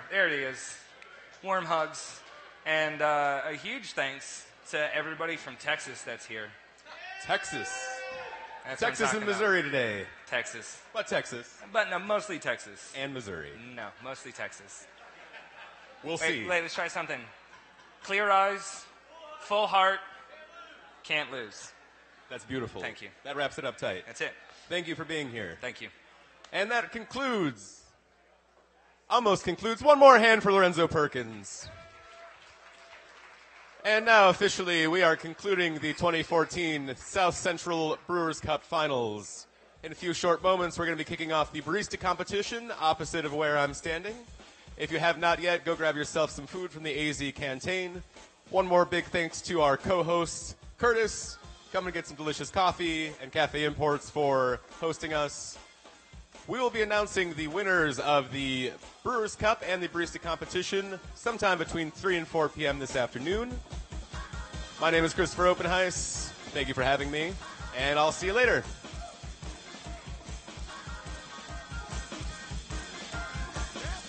There it is. Warm hugs. And a huge thanks to everybody from Texas that's here. Texas. That's Texas and Missouri today. Texas. But Texas. But no, mostly Texas. And Missouri. No, mostly Texas. We'll see. Wait, let's try something. Clear eyes, full heart, can't lose. That's beautiful. Thank you. That wraps it up tight. That's it. Thank you for being here. Thank you. And that almost concludes. One more hand for Lorenzo Perkins. And now, officially, we are concluding the 2014 South Central Brewers Cup Finals. In a few short moments, we're going to be kicking off the Barista competition opposite of where I'm standing. If you have not yet, go grab yourself some food from the AZ Canteen. One more big thanks to our co-host, Curtis. Come and get some delicious coffee, and Cafe Imports for hosting us. We will be announcing the winners of the Brewers Cup and the Barista competition sometime between 3 and 4 p.m. this afternoon. My name is Christopher Oppenheis. Thank you for having me, and I'll see you later.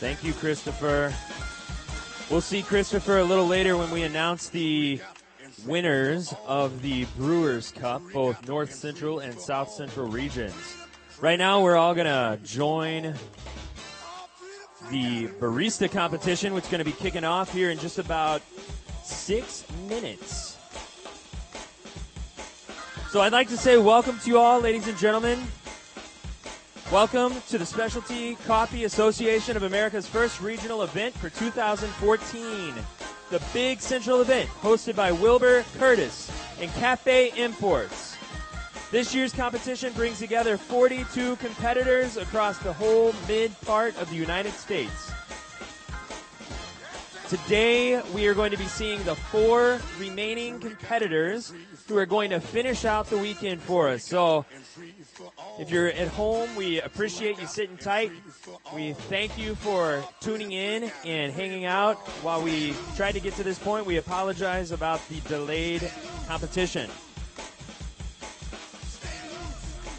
Thank you, Christopher. We'll see Christopher a little later when we announce the winners of the Brewers Cup, both North Central and South Central regions. Right now, we're all going to join the Barista competition, which is going to be kicking off here in just about 6 minutes. So I'd like to say welcome to you all, ladies and gentlemen. Welcome to the Specialty Coffee Association of America's first regional event for 2014. The Big Central event, hosted by Wilbur Curtis and Cafe Imports. This year's competition brings together 42 competitors across the whole mid part of the United States. Today, we are going to be seeing the 4 remaining competitors who are going to finish out the weekend for us. So, if you're at home, we appreciate you sitting tight. We thank you for tuning in and hanging out while we tried to get to this point. We apologize about the delayed competition.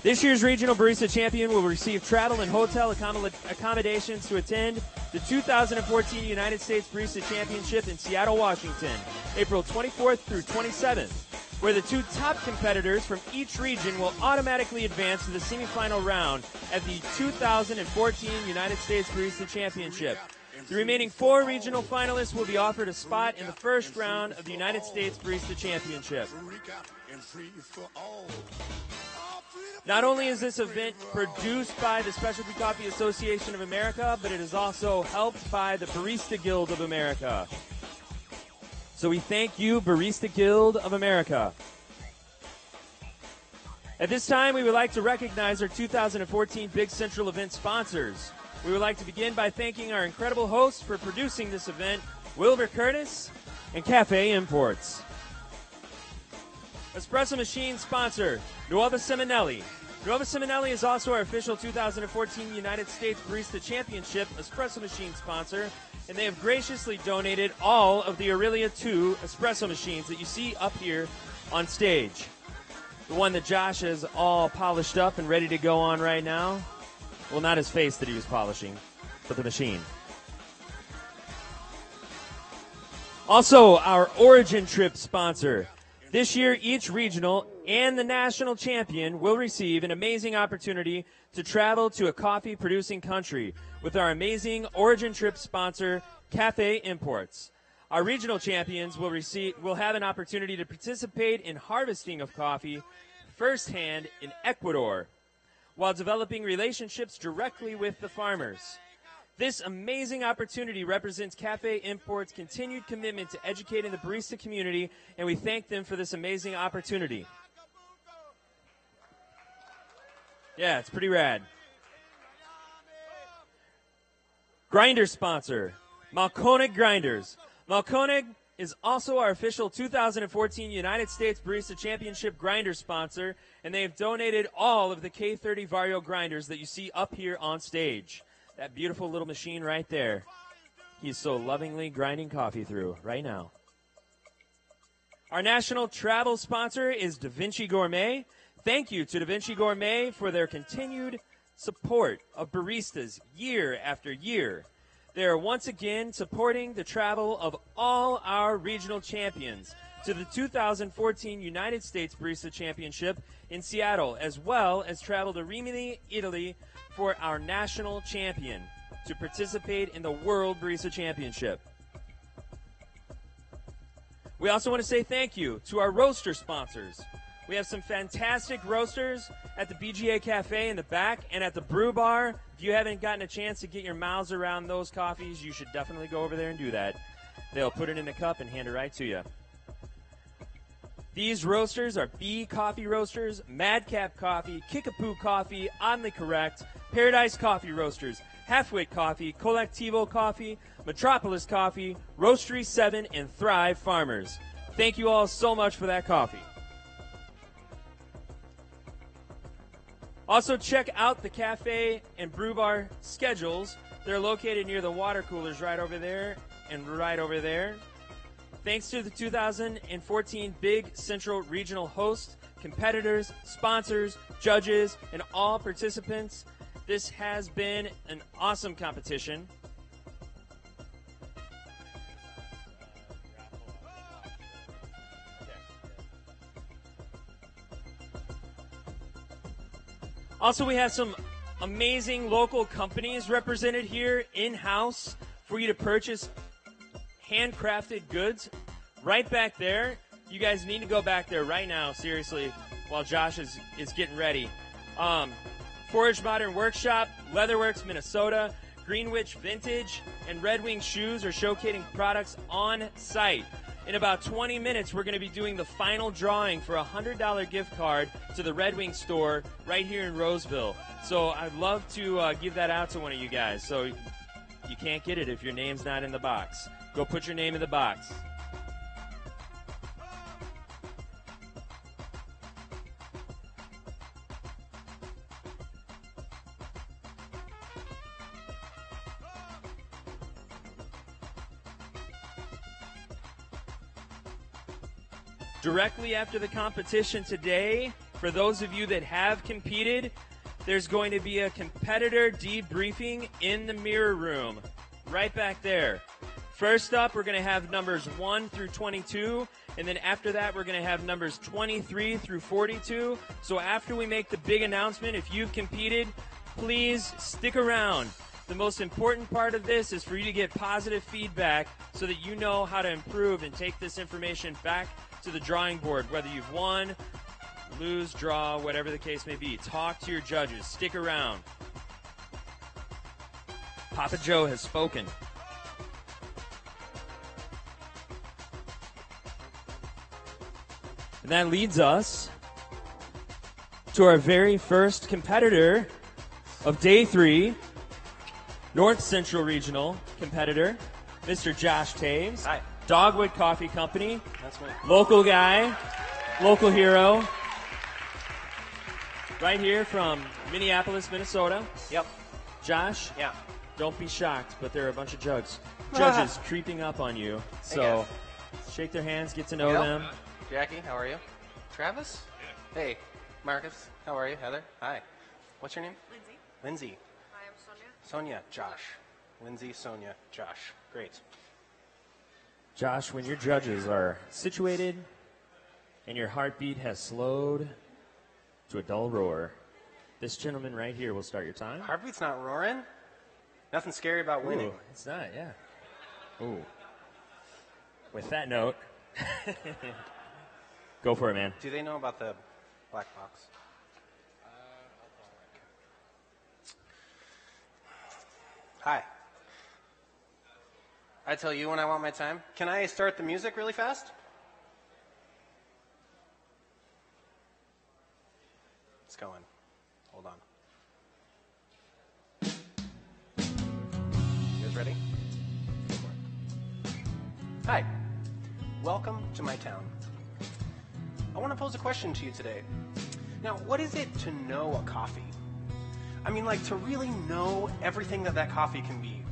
This year's Regional Barista Champion will receive travel and hotel accommodations to attend the 2014 United States Barista Championship in Seattle, Washington, April 24th through 27th, where the 2 top competitors from each region will automatically advance to the semifinal round at the 2014 United States Barista Championship. The remaining 4 regional finalists will be offered a spot in the first round of the United States Barista Championship. Not only is this event produced by the Specialty Coffee Association of America, but it is also helped by the Barista Guild of America. So we thank you, Barista Guild of America. At this time, we would like to recognize our 2014 Big Central event sponsors. We would like to begin by thanking our incredible hosts for producing this event, Wilbur Curtis and Cafe Imports. Espresso Machine sponsor, Nuova Simonelli. Nuova Simonelli is also our official 2014 United States Barista Championship Espresso Machine sponsor, and they have graciously donated all of the Aurelia 2 espresso machines that you see up here on stage. The one that Josh has all polished up and ready to go on right now. Well, not his face that he was polishing, but the machine. Also, our Origin Trip sponsor. This year, each regional and the national champion will receive an amazing opportunity to travel to a coffee-producing country with our amazing Origin Trip sponsor, Cafe Imports. Our regional champions will have an opportunity to participate in harvesting of coffee firsthand in Ecuador, while developing relationships directly with the farmers. This amazing opportunity represents Cafe Imports' continued commitment to educating the barista community, and we thank them for this amazing opportunity. Yeah, it's pretty rad. Grinder sponsor, Malkonig Grinders. Malkonig is also our official 2014 United States Barista Championship grinder sponsor, and they have donated all of the K30 Vario grinders that you see up here on stage. That beautiful little machine right there. He's so lovingly grinding coffee through right now. Our national travel sponsor is Da Vinci Gourmet. Thank you to Da Vinci Gourmet for their continued support of baristas year after year. They are once again supporting the travel of all our regional champions to the 2014 United States Barista Championship in Seattle, as well as travel to Rimini, Italy for our national champion to participate in the World Barista Championship. We also want to say thank you to our roaster sponsors. We have some fantastic roasters at the BGA Cafe in the back and at the Brew Bar. If you haven't gotten a chance to get your mouths around those coffees, you should definitely go over there and do that. They'll put it in the cup and hand it right to you. These roasters are Bee Coffee Roasters, Madcap Coffee, Kickapoo Coffee, Oddly Correct, Paradise Coffee Roasters, Halfwit Coffee, Collectivo Coffee, Metropolis Coffee, Roastery 7, and Thrive Farmers. Thank you all so much for that coffee. Also, check out the cafe and brew bar schedules. They're located near the water coolers right over there and right over there. Thanks to the 2014 Big Central Regional hosts, competitors, sponsors, judges, and all participants, this has been an awesome competition. Also, we have some amazing local companies represented here in-house for you to purchase handcrafted goods right back there. You guys need to go back there right now, seriously, while Josh is getting ready. Forge Modern Workshop, Leatherworks Minnesota, Greenwich Vintage, and Red Wing Shoes are showcasing products on site. In about 20 minutes, we're going to be doing the final drawing for a $100 gift card to the Red Wing store right here in Roseville. So I'd love to give that out to one of you guys. So you can't get it if your name's not in the box. Go put your name in the box. Directly after the competition today, for those of you that have competed, there's going to be a competitor debriefing in the mirror room, right back there. First up, we're going to have numbers 1 through 22, and then after that, we're going to have numbers 23 through 42. So after we make the big announcement, if you've competed, please stick around. The most important part of this is for you to get positive feedback so that you know how to improve and take this information back to the drawing board, whether you've won, lose, draw, whatever the case may be. Talk to your judges. Stick around. Papa Joe has spoken. And that leads us to our very first competitor of Day 3, North Central Regional competitor, Mr. Josh Taves. Hi. Dogwood Coffee Company. That's me. Local guy, local hero. Right here from Minneapolis, Minnesota. Yep. Josh? Yeah. Don't be shocked, but there are a bunch of judges creeping up on you. So shake their hands, get to know them. Jackie, how are you? Travis? Hey, Marcus, how are you? Heather? Hi. What's your name? Lindsay. Lindsay. Hi, I'm Sonia. Sonia, Josh. Lindsay, Sonia, Josh. Great. Josh, when your judges are situated and your heartbeat has slowed to a dull roar, this gentleman right here will start your time. Heartbeat's not roaring. Nothing scary about winning. Ooh, it's not, yeah. Ooh. With that note, go for it, man. Do they know about the black box? Hi. I tell you when I want my time. Can I start the music really fast? It's going. Hold on. You guys ready? Go for it. Hi. Welcome to my town. I want to pose a question to you today. Now, what is it to know a coffee? I mean, like, to really know everything that coffee can be,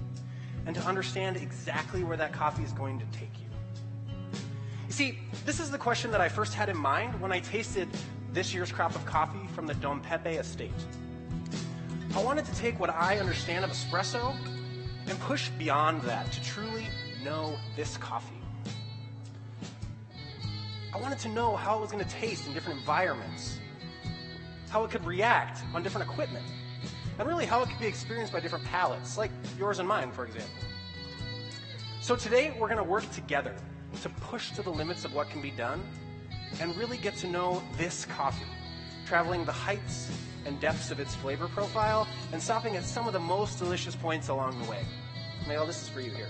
and to understand exactly where that coffee is going to take you. You see, this is the question that I first had in mind when I tasted this year's crop of coffee from the Don Pepe estate. I wanted to take what I understand of espresso and push beyond that to truly know this coffee. I wanted to know how it was going to taste in different environments, how it could react on different equipment, and really how it could be experienced by different palates, like yours and mine, for example. So today, we're going to work together to push to the limits of what can be done and really get to know this coffee, traveling the heights and depths of its flavor profile and stopping at some of the most delicious points along the way. Miguel, this is for you here.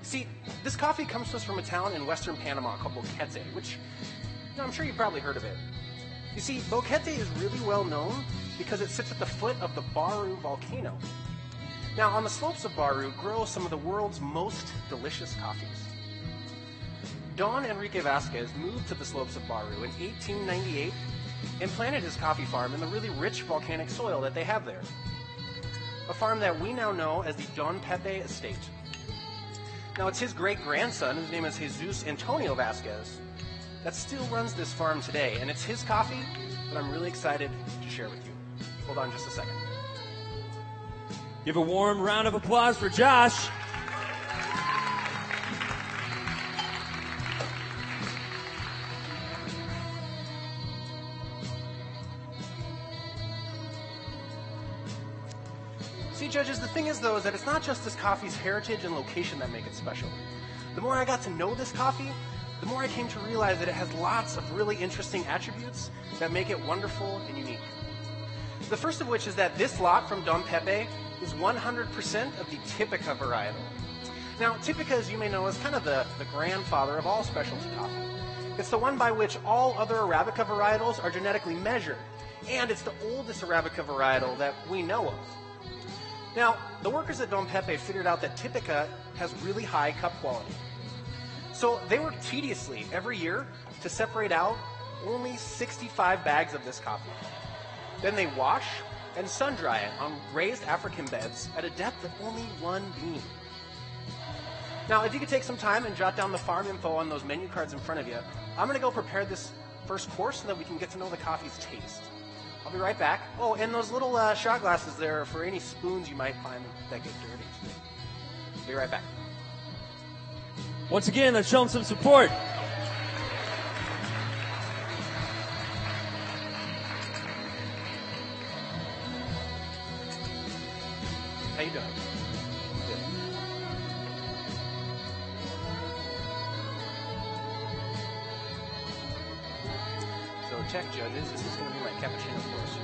See, this coffee comes to us from a town in western Panama called Boquete, which, I'm sure you've probably heard of it. You see, Boquete is really well known because it sits at the foot of the Baru volcano. Now, on the slopes of Baru grow some of the world's most delicious coffees. Don Enrique Vasquez moved to the slopes of Baru in 1898 and planted his coffee farm in the really rich volcanic soil that they have there. A farm that we now know as the Don Pepe Estate. Now, it's his great-grandson, whose name is Jesus Antonio Vasquez, that still runs this farm today, and it's his coffee that I'm really excited to share with you. Hold on just a second. Give a warm round of applause for Josh. See, judges, the thing is, though, is that it's not just this coffee's heritage and location that make it special. The more I got to know this coffee, the more I came to realize that it has lots of really interesting attributes that make it wonderful and unique. The first of which is that this lot from Don Pepe is 100% of the Typica varietal. Now, Typica, as you may know, is kind of the grandfather of all specialty coffee. It's the one by which all other Arabica varietals are genetically measured, and it's the oldest Arabica varietal that we know of. Now, the workers at Don Pepe figured out that Typica has really high cup quality. So they work tediously every year to separate out only 65 bags of this coffee. Then they wash and sun dry it on raised African beds at a depth of only 1 beam. Now, if you could take some time and jot down the farm info on those menu cards in front of you, I'm going to go prepare this first course so that we can get to know the coffee's taste. I'll be right back. Oh, and those little shot glasses there are for any spoons you might find that get dirty. Be right back. Once again, let's show them some support. How you doing? Good. So check, judges. This is going to be my cappuccino course here.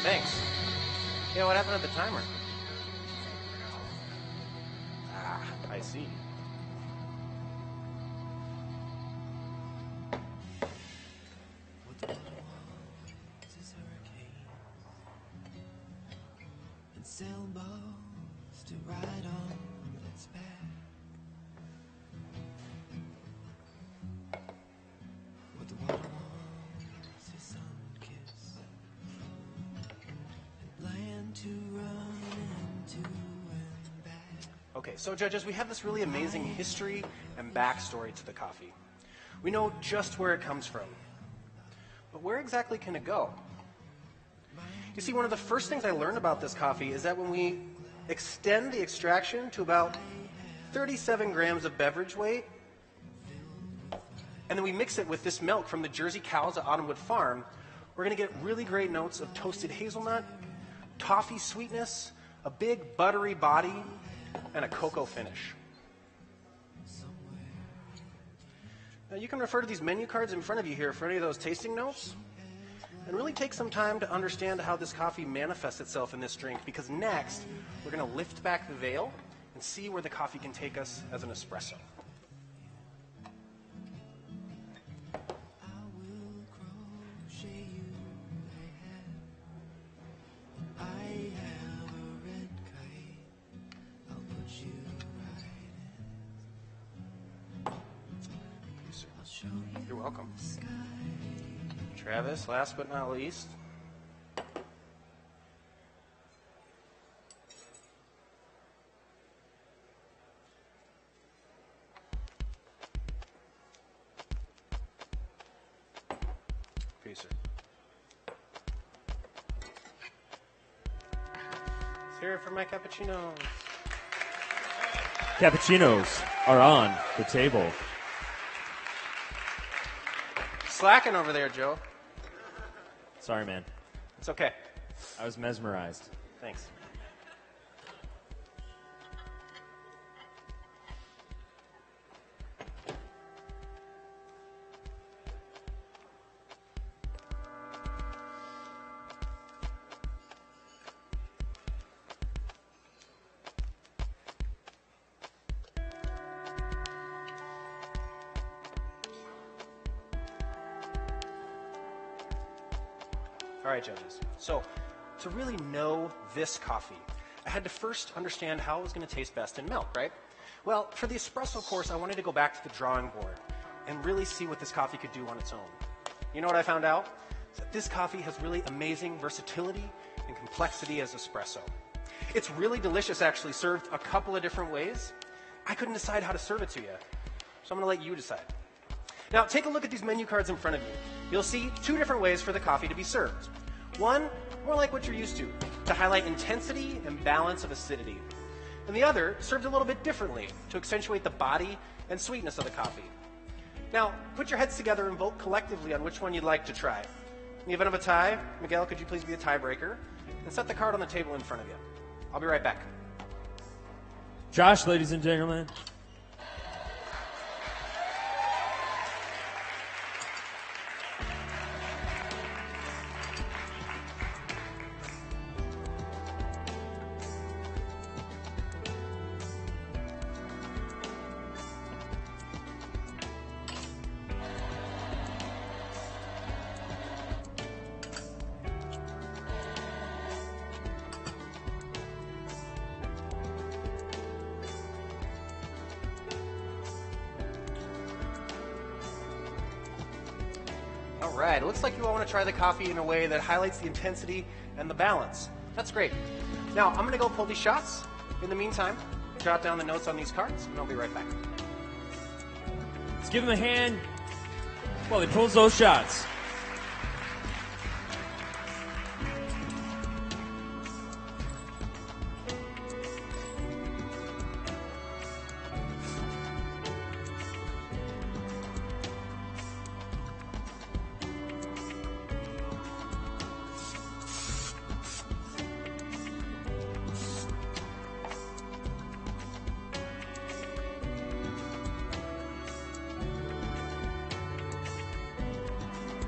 Thanks. Yeah, what happened to the timer? Ah, I see. Sailboats to ride on its back. What the water wants is sun-kissed, and land to run into and back. Okay, so judges, we have this really amazing history and backstory to the coffee. We know just where it comes from. But where exactly can it go? You see, one of the first things I learned about this coffee is that when we extend the extraction to about 37 grams of beverage weight, and then we mix it with this milk from the Jersey cows at Autumnwood Farm, we're going to get really great notes of toasted hazelnut, toffee sweetness, a big buttery body, and a cocoa finish. Now, you can refer to these menu cards in front of you here for any of those tasting notes. And really take some time to understand how this coffee manifests itself in this drink, because next we're going to lift back the veil and see where the coffee can take us as an espresso. You're welcome. Travis, last but not least. For you, sir. Let's hear it for my cappuccinos. Cappuccinos are on the table. Slacking over there, Joe. Sorry, man. It's okay. I was mesmerized. Thanks. All right, judges. So, to really know this coffee, I had to first understand how it was going to taste best in milk, right? Well, for the espresso course, I wanted to go back to the drawing board and really see what this coffee could do on its own. You know what I found out? That this coffee has really amazing versatility and complexity as espresso. It's really delicious, actually, served a couple of different ways. I couldn't decide how to serve it to you, so I'm going to let you decide. Now, take a look at these menu cards in front of you. You'll see two different ways for the coffee to be served. One, more like what you're used to highlight intensity and balance of acidity. And the other, served a little bit differently, to accentuate the body and sweetness of the coffee. Now, put your heads together and vote collectively on which one you'd like to try. In the event of a tie, Miguel, could you please be the tiebreaker? And set the card on the table in front of you. I'll be right back. Josh, ladies and gentlemen. All right, it looks like you all want to try the coffee in a way that highlights the intensity and the balance. That's great. Now, I'm going to go pull these shots. In the meantime, jot down the notes on these cards, and I'll be right back. Let's give him a hand while he pulls those shots.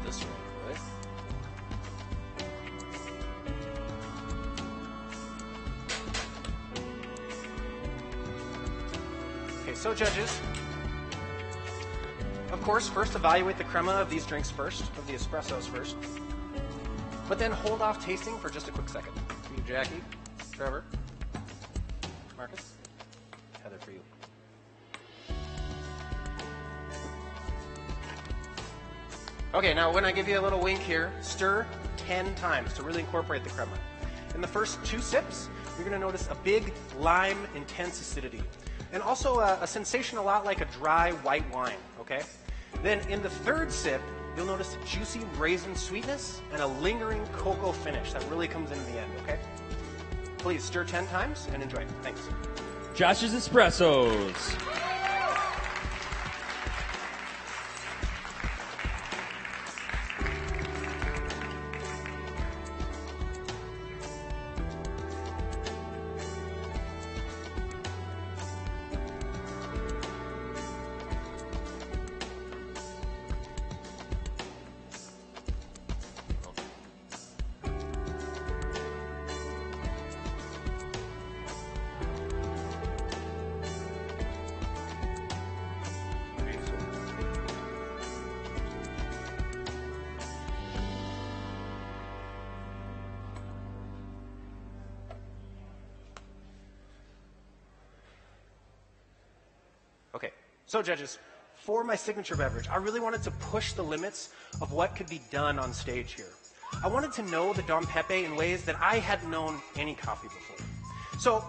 This one, right? Okay, so judges, of course, first evaluate the crema of these drinks first, of the espressos first, but then hold off tasting for just a quick second. For you, Jackie, Trevor, Marcus, Heather, for you. Okay, now when I give you a little wink here, stir 10 times to really incorporate the crema. In the first 2 sips, you're going to notice a big lime intense acidity. And also a sensation a lot like a dry white wine, okay? Then in the 3rd sip, you'll notice a juicy raisin sweetness and a lingering cocoa finish that really comes in the end, okay? Please stir 10 times and enjoy. Thanks. Josh's Espressos. Okay, so judges, for my signature beverage, I really wanted to push the limits of what could be done on stage here. I wanted to know the Don Pepe in ways that I hadn't known any coffee before. So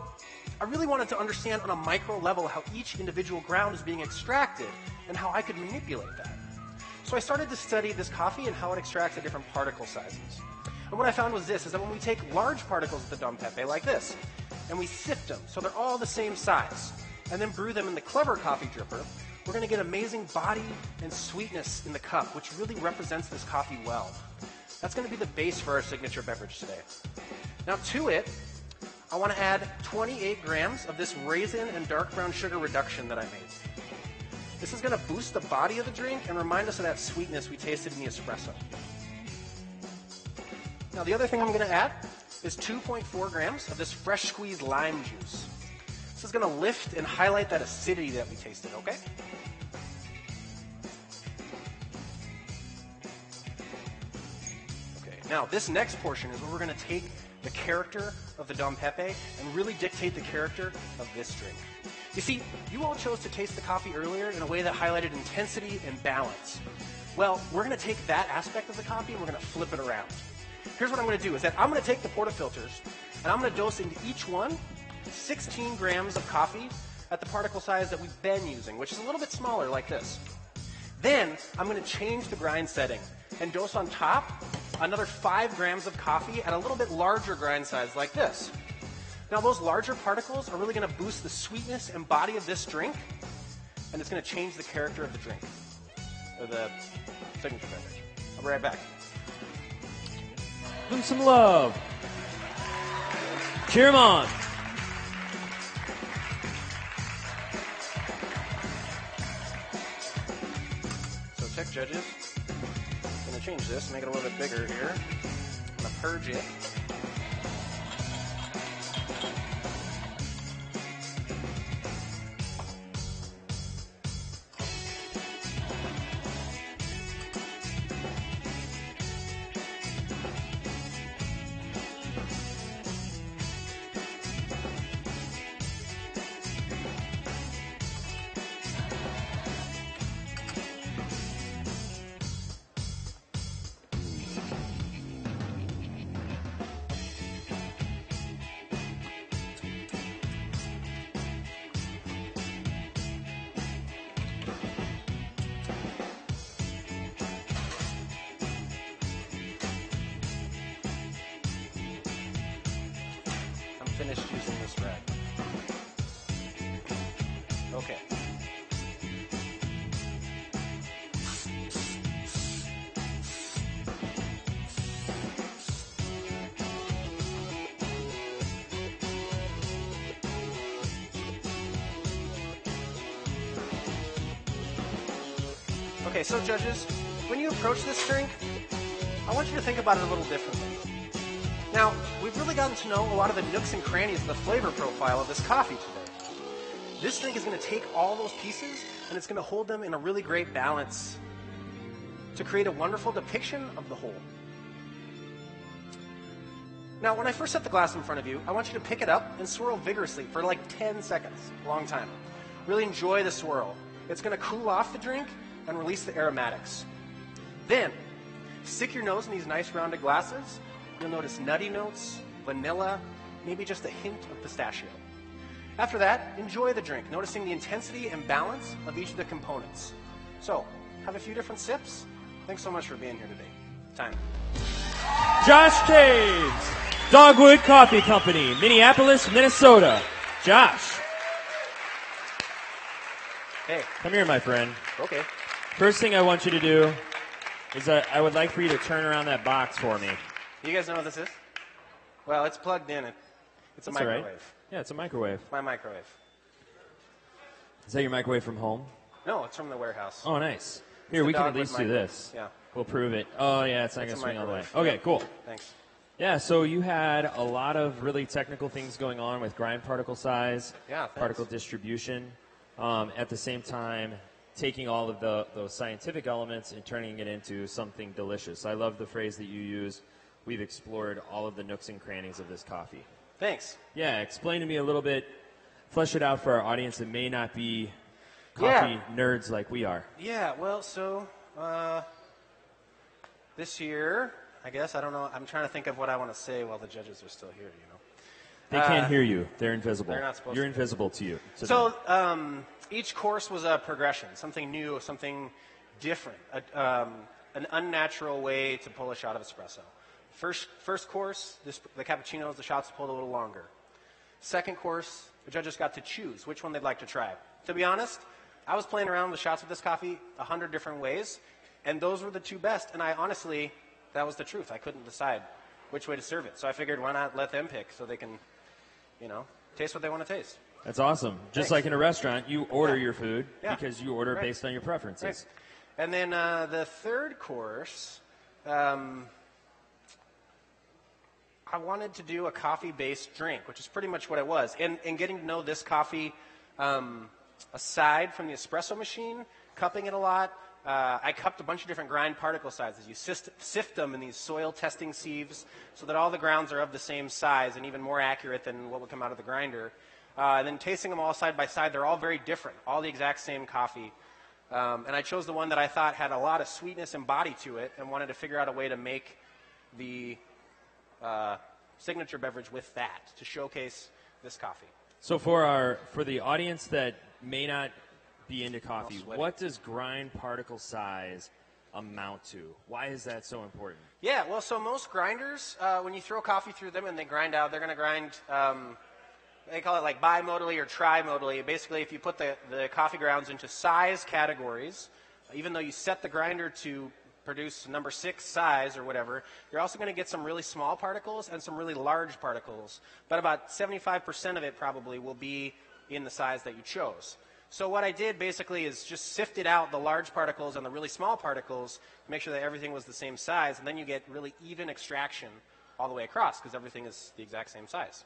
I really wanted to understand on a micro level how each individual ground is being extracted and how I could manipulate that. So I started to study this coffee and how it extracts at different particle sizes. And what I found was this, is that when we take large particles of the Don Pepe like this, and we sift them so they're all the same size, and then brew them in the Clever coffee dripper, we're going to get amazing body and sweetness in the cup, which really represents this coffee well. That's going to be the base for our signature beverage today. Now to it, I want to add 28 grams of this raisin and dark brown sugar reduction that I made. This is going to boost the body of the drink and remind us of that sweetness we tasted in the espresso. Now the other thing I'm going to add is 2.4 grams of this fresh squeezed lime juice. This is going to lift and highlight that acidity that we tasted, okay? Okay, now this next portion is where we're going to take the character of the Don Pepe and really dictate the character of this drink. You see, you all chose to taste the coffee earlier in a way that highlighted intensity and balance. Well, we're going to take that aspect of the coffee and we're going to flip it around. Here's what I'm going to do, is that I'm going to take the portafilters and I'm going to dose into each one 16 grams of coffee at the particle size that we've been using, which is a little bit smaller like this. Then I'm going to change the grind setting and dose on top another 5 grams of coffee at a little bit larger grind size like this. Now those larger particles are really going to boost the sweetness and body of this drink, and it's going to change the character of the drink, or the signature beverage. I'll be right back. Give him some love. Cheer him on. So check, judges. I'm going to change this, make it a little bit bigger here. I'm going to purge it. Finished using this rag. Okay. Okay, so judges, when you approach this drink, I want you to think about it a little differently. Now, we've really gotten to know a lot of the nooks and crannies of the flavor profile of this coffee today. This drink is going to take all those pieces and it's going to hold them in a really great balance to create a wonderful depiction of the whole. Now, when I first set the glass in front of you, I want you to pick it up and swirl vigorously for like 10 seconds, a long time. Really enjoy the swirl. It's going to cool off the drink and release the aromatics. Then, stick your nose in these nice rounded glasses. You'll notice nutty notes, vanilla, maybe just a hint of pistachio. After that, enjoy the drink, noticing the intensity and balance of each of the components. So, have a few different sips. Thanks so much for being here today. Time. Josh Caves, Dogwood Coffee Company, Minneapolis, Minnesota. Josh. Hey. Come here, my friend. Okay. First thing I want you to do is I would like for you to turn around that box for me. You guys know what this is? Well, it's plugged in. It's a That's all microwave. right. Yeah, it's a microwave. My microwave. Is that your microwave from home? No, it's from the warehouse. Oh, nice. Here, we can at least do this. Yeah. We'll prove it. Oh, yeah, it's not going to It's a swing all the way. microwave. Okay, cool. Thanks. Yeah, so you had a lot of really technical things going on with grind particle size, Yeah, thanks. particle distribution, at the same time taking all of those scientific elements and turning it into something delicious. I love the phrase that you use. We've explored all of the nooks and crannies of this coffee. Thanks. Yeah, explain to me a little bit, flesh it out for our audience that may not be coffee nerds like we are. Yeah, well, so this year, I guess, I don't know. I'm trying to think of what I want to say while the judges are still here, you know. They can't hear you. They're invisible. They're not supposed You're to. invisible to you. to them. So each course was a progression, something new, something different, an unnatural way to pull a shot of espresso. First course, the cappuccinos, the shots pulled a little longer. Second course, the judges got to choose which one they'd like to try. To be honest, I was playing around with shots of this coffee 100 different ways, and those were the two best. And I honestly, that was the truth. I couldn't decide which way to serve it. So I figured, why not let them pick so they can, you know, taste what they want to taste. That's awesome. Just Thanks. like in a restaurant, you order your food Yeah. because you order Right. based on your preferences. Right. And then the third course, I wanted to do a coffee-based drink, which is pretty much what it was. And getting to know this coffee, aside from the espresso machine, cupping it a lot, I cupped a bunch of different grind particle sizes. You sift them in these soil testing sieves so that all the grounds are of the same size and even more accurate than what would come out of the grinder. And then tasting them all side by side, they're all very different, all the exact same coffee. And I chose the one that I thought had a lot of sweetness and body to it and wanted to figure out a way to make the signature beverage with that to showcase this coffee. So for the audience that may not be into coffee, sweaty. what does grind particle size amount to? Why is that so important? Yeah, well, so most grinders, when you throw coffee through them and they grind out, they're going to grind, they call it like bimodally or trimodally. Basically, if you put the coffee grounds into size categories, even though you set the grinder to produce number 6 size or whatever, you're also going to get some really small particles and some really large particles. But about 75% of it probably will be in the size that you chose. So what I did basically is just sifted out the large particles and the really small particles to make sure that everything was the same size, and then you get really even extraction all the way across because everything is the exact same size.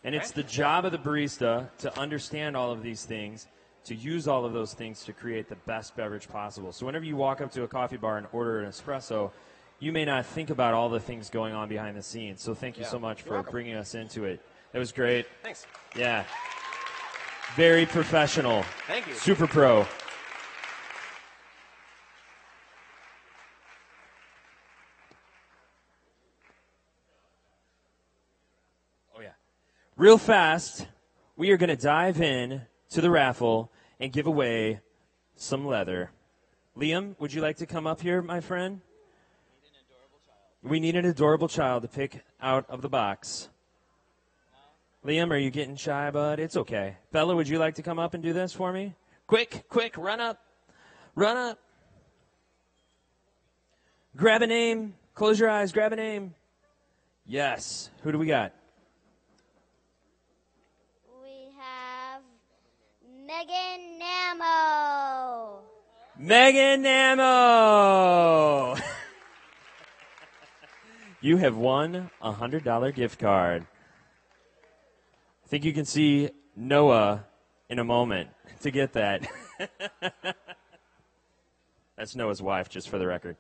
And it's the job of the barista to understand all of these things, to use all of those things to create the best beverage possible. So whenever you walk up to a coffee bar and order an espresso, you may not think about all the things going on behind the scenes. So thank you so much for bringing us into it. That was great. Thanks. Yeah. Very professional. Thank you. Super pro. Oh, yeah. Real fast, we are going to dive in to the raffle and give away some leather. Liam, would you like to come up here, my friend? We need an adorable child to pick out of the box. Liam, are you getting shy, bud? It's okay. Bella, would you like to come up and do this for me? Quick, run up. Run up. Grab a name. Close your eyes. Grab a name. Yes. Who do we got? We have Megan Namo. Megan Namo. You have won a $100 gift card. I think you can see Noah in a moment to get that. That's Noah's wife, just for the record.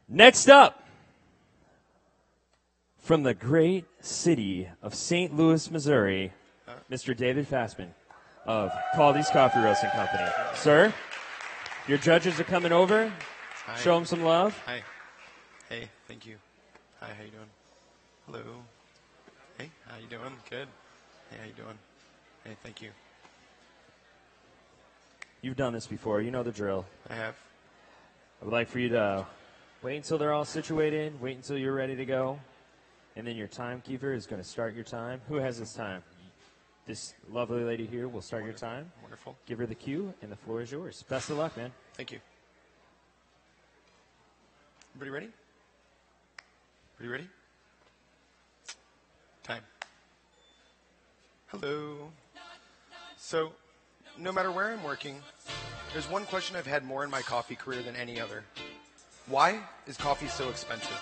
Next up, from the great city of St. Louis, Missouri, Mr. David Fassman of Caldy's Coffee Roasting Company. Sir, your judges are coming over. Hi. Show them some love. Hi. Hey, thank you. Hi, how you doing? Hello. Hey, how you doing? Good. Hey, how you doing? Hey, thank you. You've done this before. You know the drill. I have. I would like for you to wait until they're all situated, wait until you're ready to go, and then your timekeeper is going to start your time. Who has this time? This lovely lady here will start your time. Wonderful. Give her the cue, and the floor is yours. Best of luck, man. Thank you. Everybody ready? Everybody ready? Time. Hello. So, no matter where I'm working, there's one question I've had more in my coffee career than any other. Why is coffee so expensive?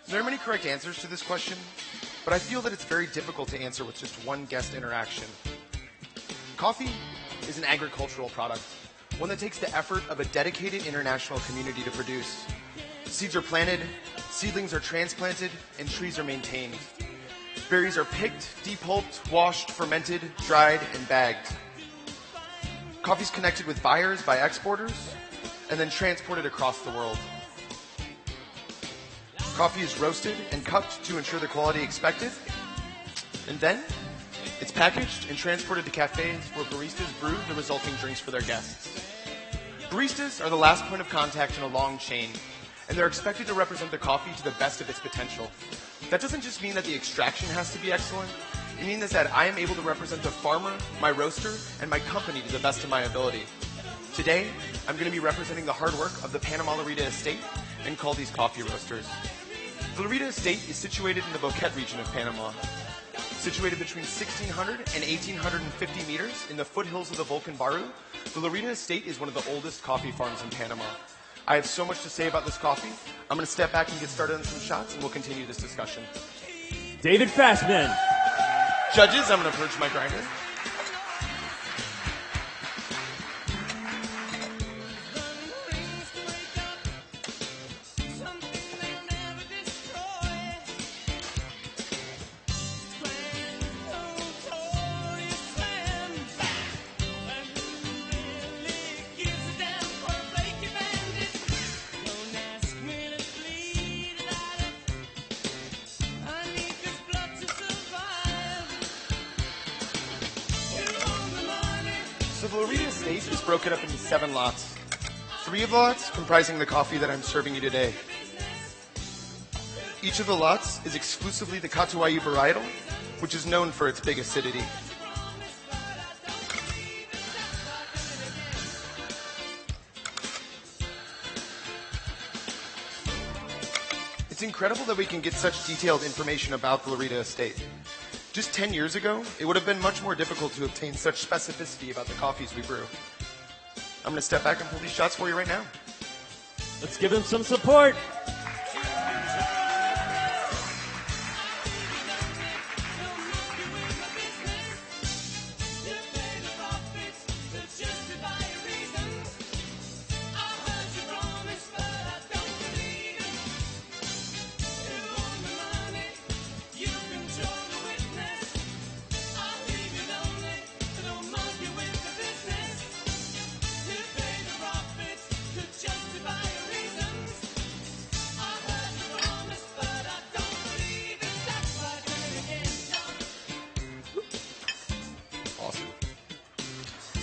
There are many correct answers to this question, but I feel that it's very difficult to answer with just one guest interaction. Coffee is an agricultural product, one that takes the effort of a dedicated international community to produce. Seeds are planted, seedlings are transplanted, and trees are maintained. Berries are picked, depulped, washed, fermented, dried, and bagged. Coffee is connected with buyers by exporters and then transported across the world. Coffee is roasted and cupped to ensure the quality expected. And then it's packaged and transported to cafes where baristas brew the resulting drinks for their guests. Baristas are the last point of contact in a long chain, and they're expected to represent the coffee to the best of its potential. That doesn't just mean that the extraction has to be excellent. It means that I am able to represent the farmer, my roaster, and my company to the best of my ability. Today, I'm going to be representing the hard work of the Panama Lorita Estate and call these coffee roasters. The Lorita Estate is situated in the Boquete region of Panama. Situated between 1,600 and 1,850 meters in the foothills of the Volcan Baru, the Lorita Estate is one of the oldest coffee farms in Panama. I have so much to say about this coffee. I'm going to step back and get started on some shots, and we'll continue this discussion. David Fastman. Judges, I'm going to purge my grinder. So the Lorita Estate is broken up into 7 lots. 3 of the lots comprising the coffee that I'm serving you today. Each of the lots is exclusively the Catuayu varietal, which is known for its big acidity. It's incredible that we can get such detailed information about the Lorita Estate. Just 10 years ago, it would have been much more difficult to obtain such specificity about the coffees we brew. I'm going to step back and pull these shots for you right now. Let's give him some support.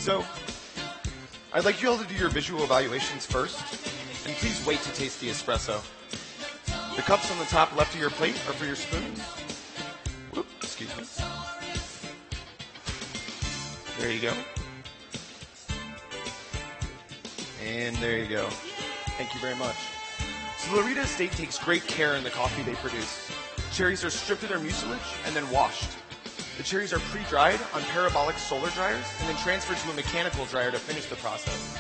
So, I'd like you all to do your visual evaluations first, and please wait to taste the espresso. The cups on the top left of your plate are for your spoons. Whoop, excuse me. There you go. And there you go. Thank you very much. So the Lorita Estate takes great care in the coffee they produce. Cherries are stripped of their mucilage and then washed. The cherries are pre-dried on parabolic solar dryers and then transferred to a mechanical dryer to finish the process.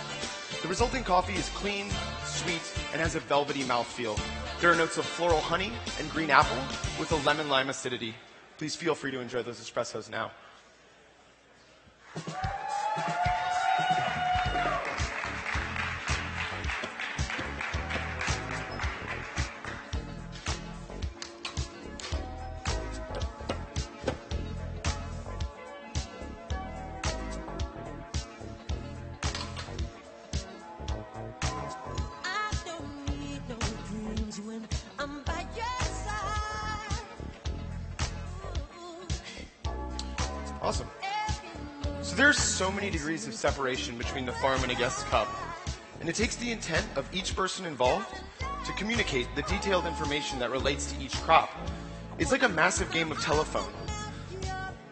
The resulting coffee is clean, sweet, and has a velvety mouthfeel. There are notes of floral honey and green apple with a lemon-lime acidity. Please feel free to enjoy those espressos now. Awesome. So there's so many degrees of separation between the farm and a guest's cup. And it takes the intent of each person involved to communicate the detailed information that relates to each crop. It's like a massive game of telephone.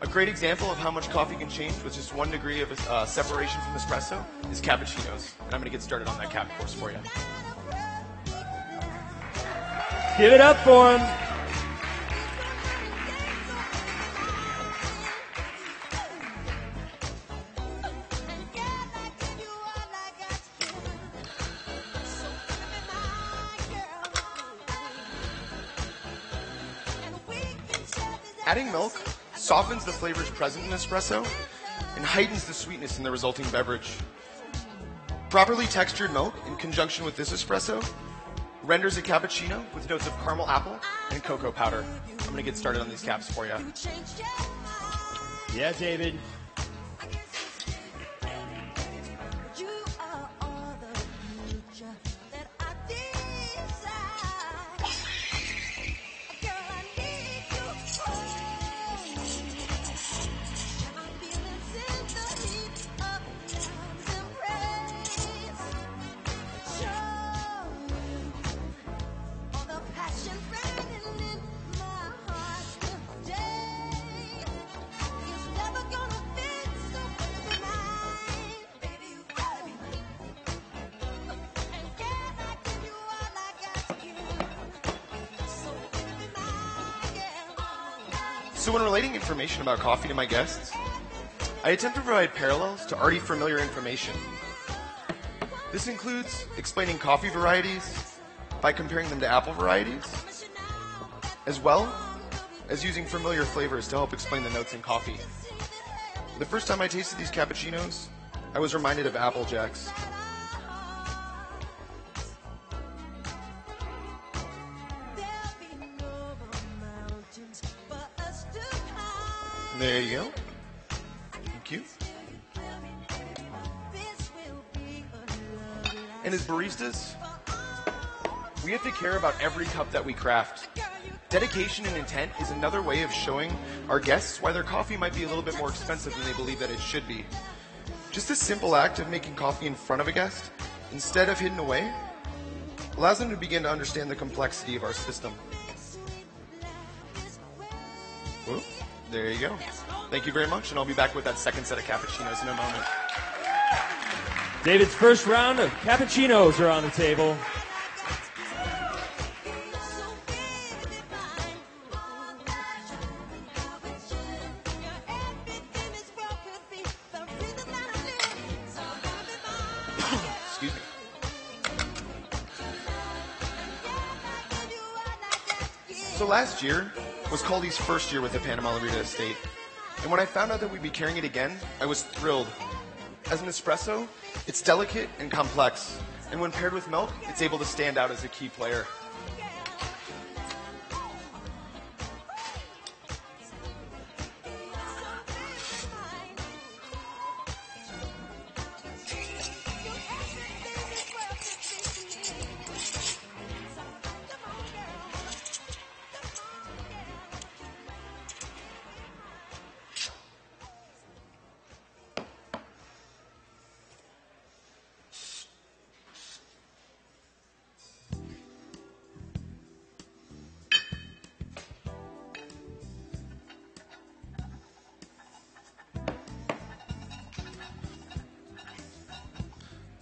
A great example of how much coffee can change with just 1 degree of separation from espresso is cappuccinos. And I'm going to get started on that cap course for you. Give it up for him. Adding milk softens the flavors present in espresso and heightens the sweetness in the resulting beverage. Properly textured milk in conjunction with this espresso renders a cappuccino with notes of caramel apple and cocoa powder. I'm going to get started on these caps for you. Yeah, David. So when relating information about coffee to my guests, I attempt to provide parallels to already familiar information. This includes explaining coffee varieties by comparing them to apple varieties, as well as using familiar flavors to help explain the notes in coffee. The first time I tasted these cappuccinos, I was reminded of Apple Jacks. There you go. Thank you. And as baristas, we have to care about every cup that we craft. Dedication and intent is another way of showing our guests why their coffee might be a little bit more expensive than they believe that it should be. Just a simple act of making coffee in front of a guest, instead of hidden away, allows them to begin to understand the complexity of our system. Whoop. There you go. Thank you very much, and I'll be back with that second set of cappuccinos in a moment. David's first round of cappuccinos are on the table. Excuse me. So last year was Caldy's first year with the Panama Larita Estate. And when I found out that we'd be carrying it again, I was thrilled. As an espresso, it's delicate and complex. And when paired with milk, it's able to stand out as a key player.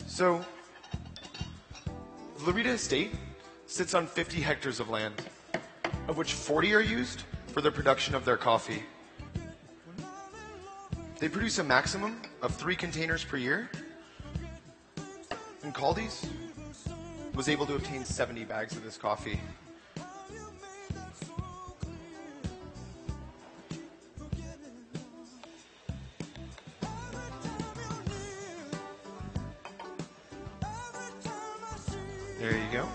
So, the Larita Estate sits on 50 hectares of land, of which 40 are used for the production of their coffee. They produce a maximum of 3 containers per year, and Caldy's was able to obtain 70 bags of this coffee. There you go.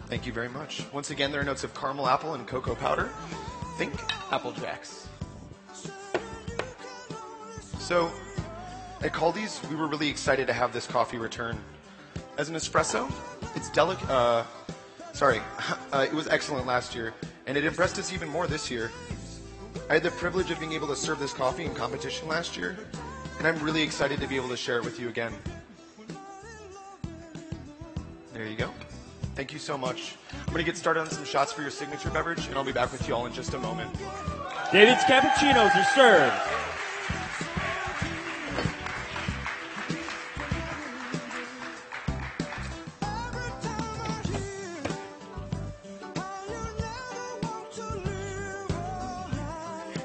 Thank you very much. Once again, there are notes of caramel apple and cocoa powder. Think Apple Jacks. So, at Caldy's, we were really excited to have this coffee return. As an espresso, it's delicate. It was excellent last year, and it impressed us even more this year. I had the privilege of being able to serve this coffee in competition last year, and I'm really excited to be able to share it with you again. There you go. Thank you so much. I'm going to get started on some shots for your signature beverage, and I'll be back with you all in just a moment. David's cappuccinos are served.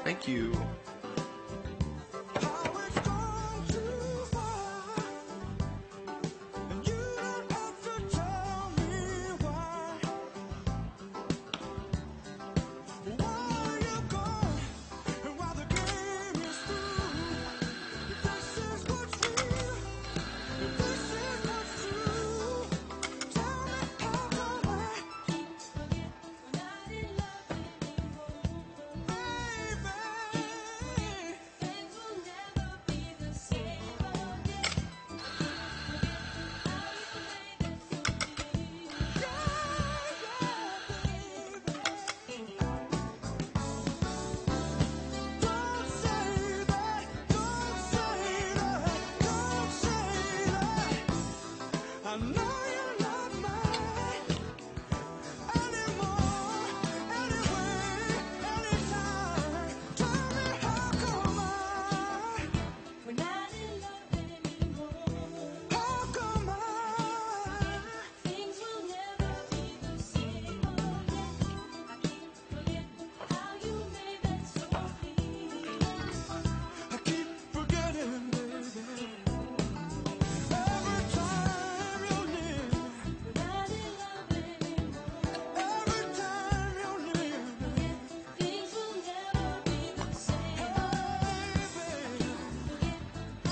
Thank you.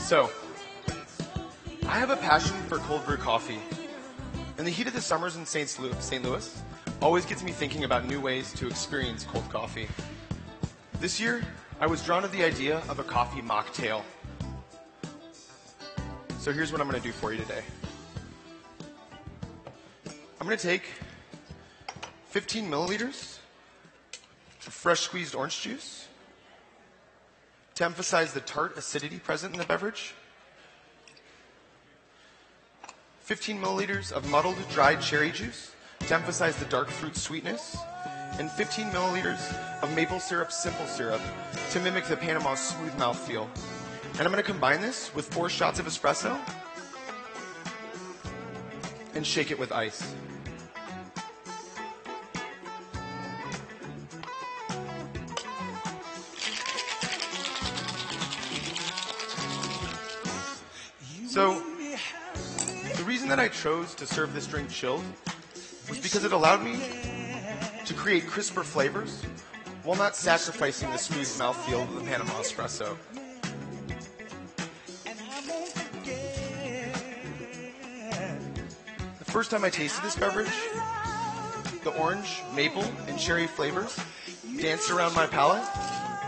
So, I have a passion for cold brew coffee. And the heat of the summers in St. Louis always gets me thinking about new ways to experience cold coffee. This year, I was drawn to the idea of a coffee mocktail. So here's what I'm going to do for you today. I'm going to take 15 milliliters of fresh squeezed orange juice to emphasize the tart acidity present in the beverage. 15 milliliters of muddled dried cherry juice to emphasize the dark fruit sweetness. And 15 milliliters of maple syrup simple syrup to mimic the Panama smooth mouthfeel. And I'm going to combine this with 4 shots of espresso and shake it with ice. So, the reason that I chose to serve this drink chilled was because it allowed me to create crisper flavors while not sacrificing the smooth mouthfeel of the Panama espresso. The first time I tasted this beverage, the orange, maple, and cherry flavors danced around my palate,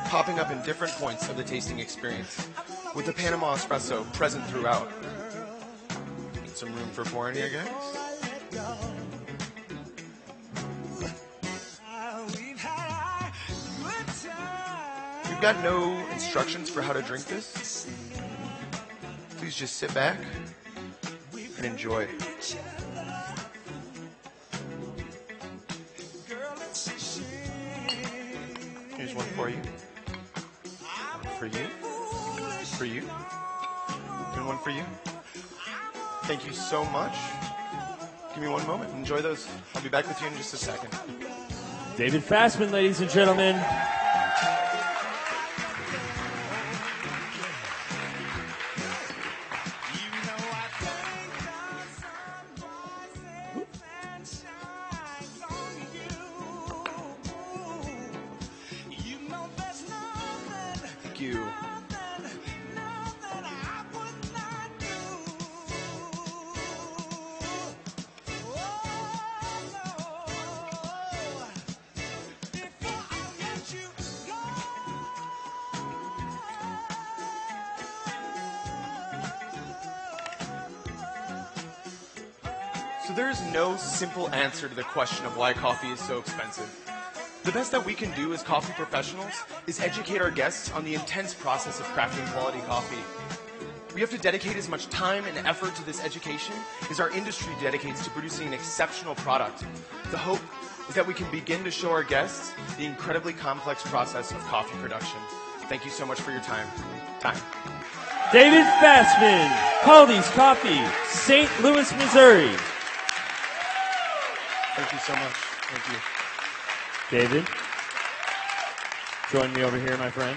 popping up in different points of the tasting experience, with the Panama espresso present throughout. Some room for pouring here, guys. We've got no instructions for how to drink this. Please just sit back and enjoy. Here's one for you. One for you. For you. And one for you. Thank you so much. Give me one moment. Enjoy those. I'll be back with you in just a second. David Fassman, ladies and gentlemen. Thank you. So there is no simple answer to the question of why coffee is so expensive. The best that we can do as coffee professionals is educate our guests on the intense process of crafting quality coffee. We have to dedicate as much time and effort to this education as our industry dedicates to producing an exceptional product. The hope is that we can begin to show our guests the incredibly complex process of coffee production. Thank you so much for your time. David Fassman, Caldy's Coffee, St. Louis, Missouri. Thank you so much. Thank you. David, join me over here, my friend.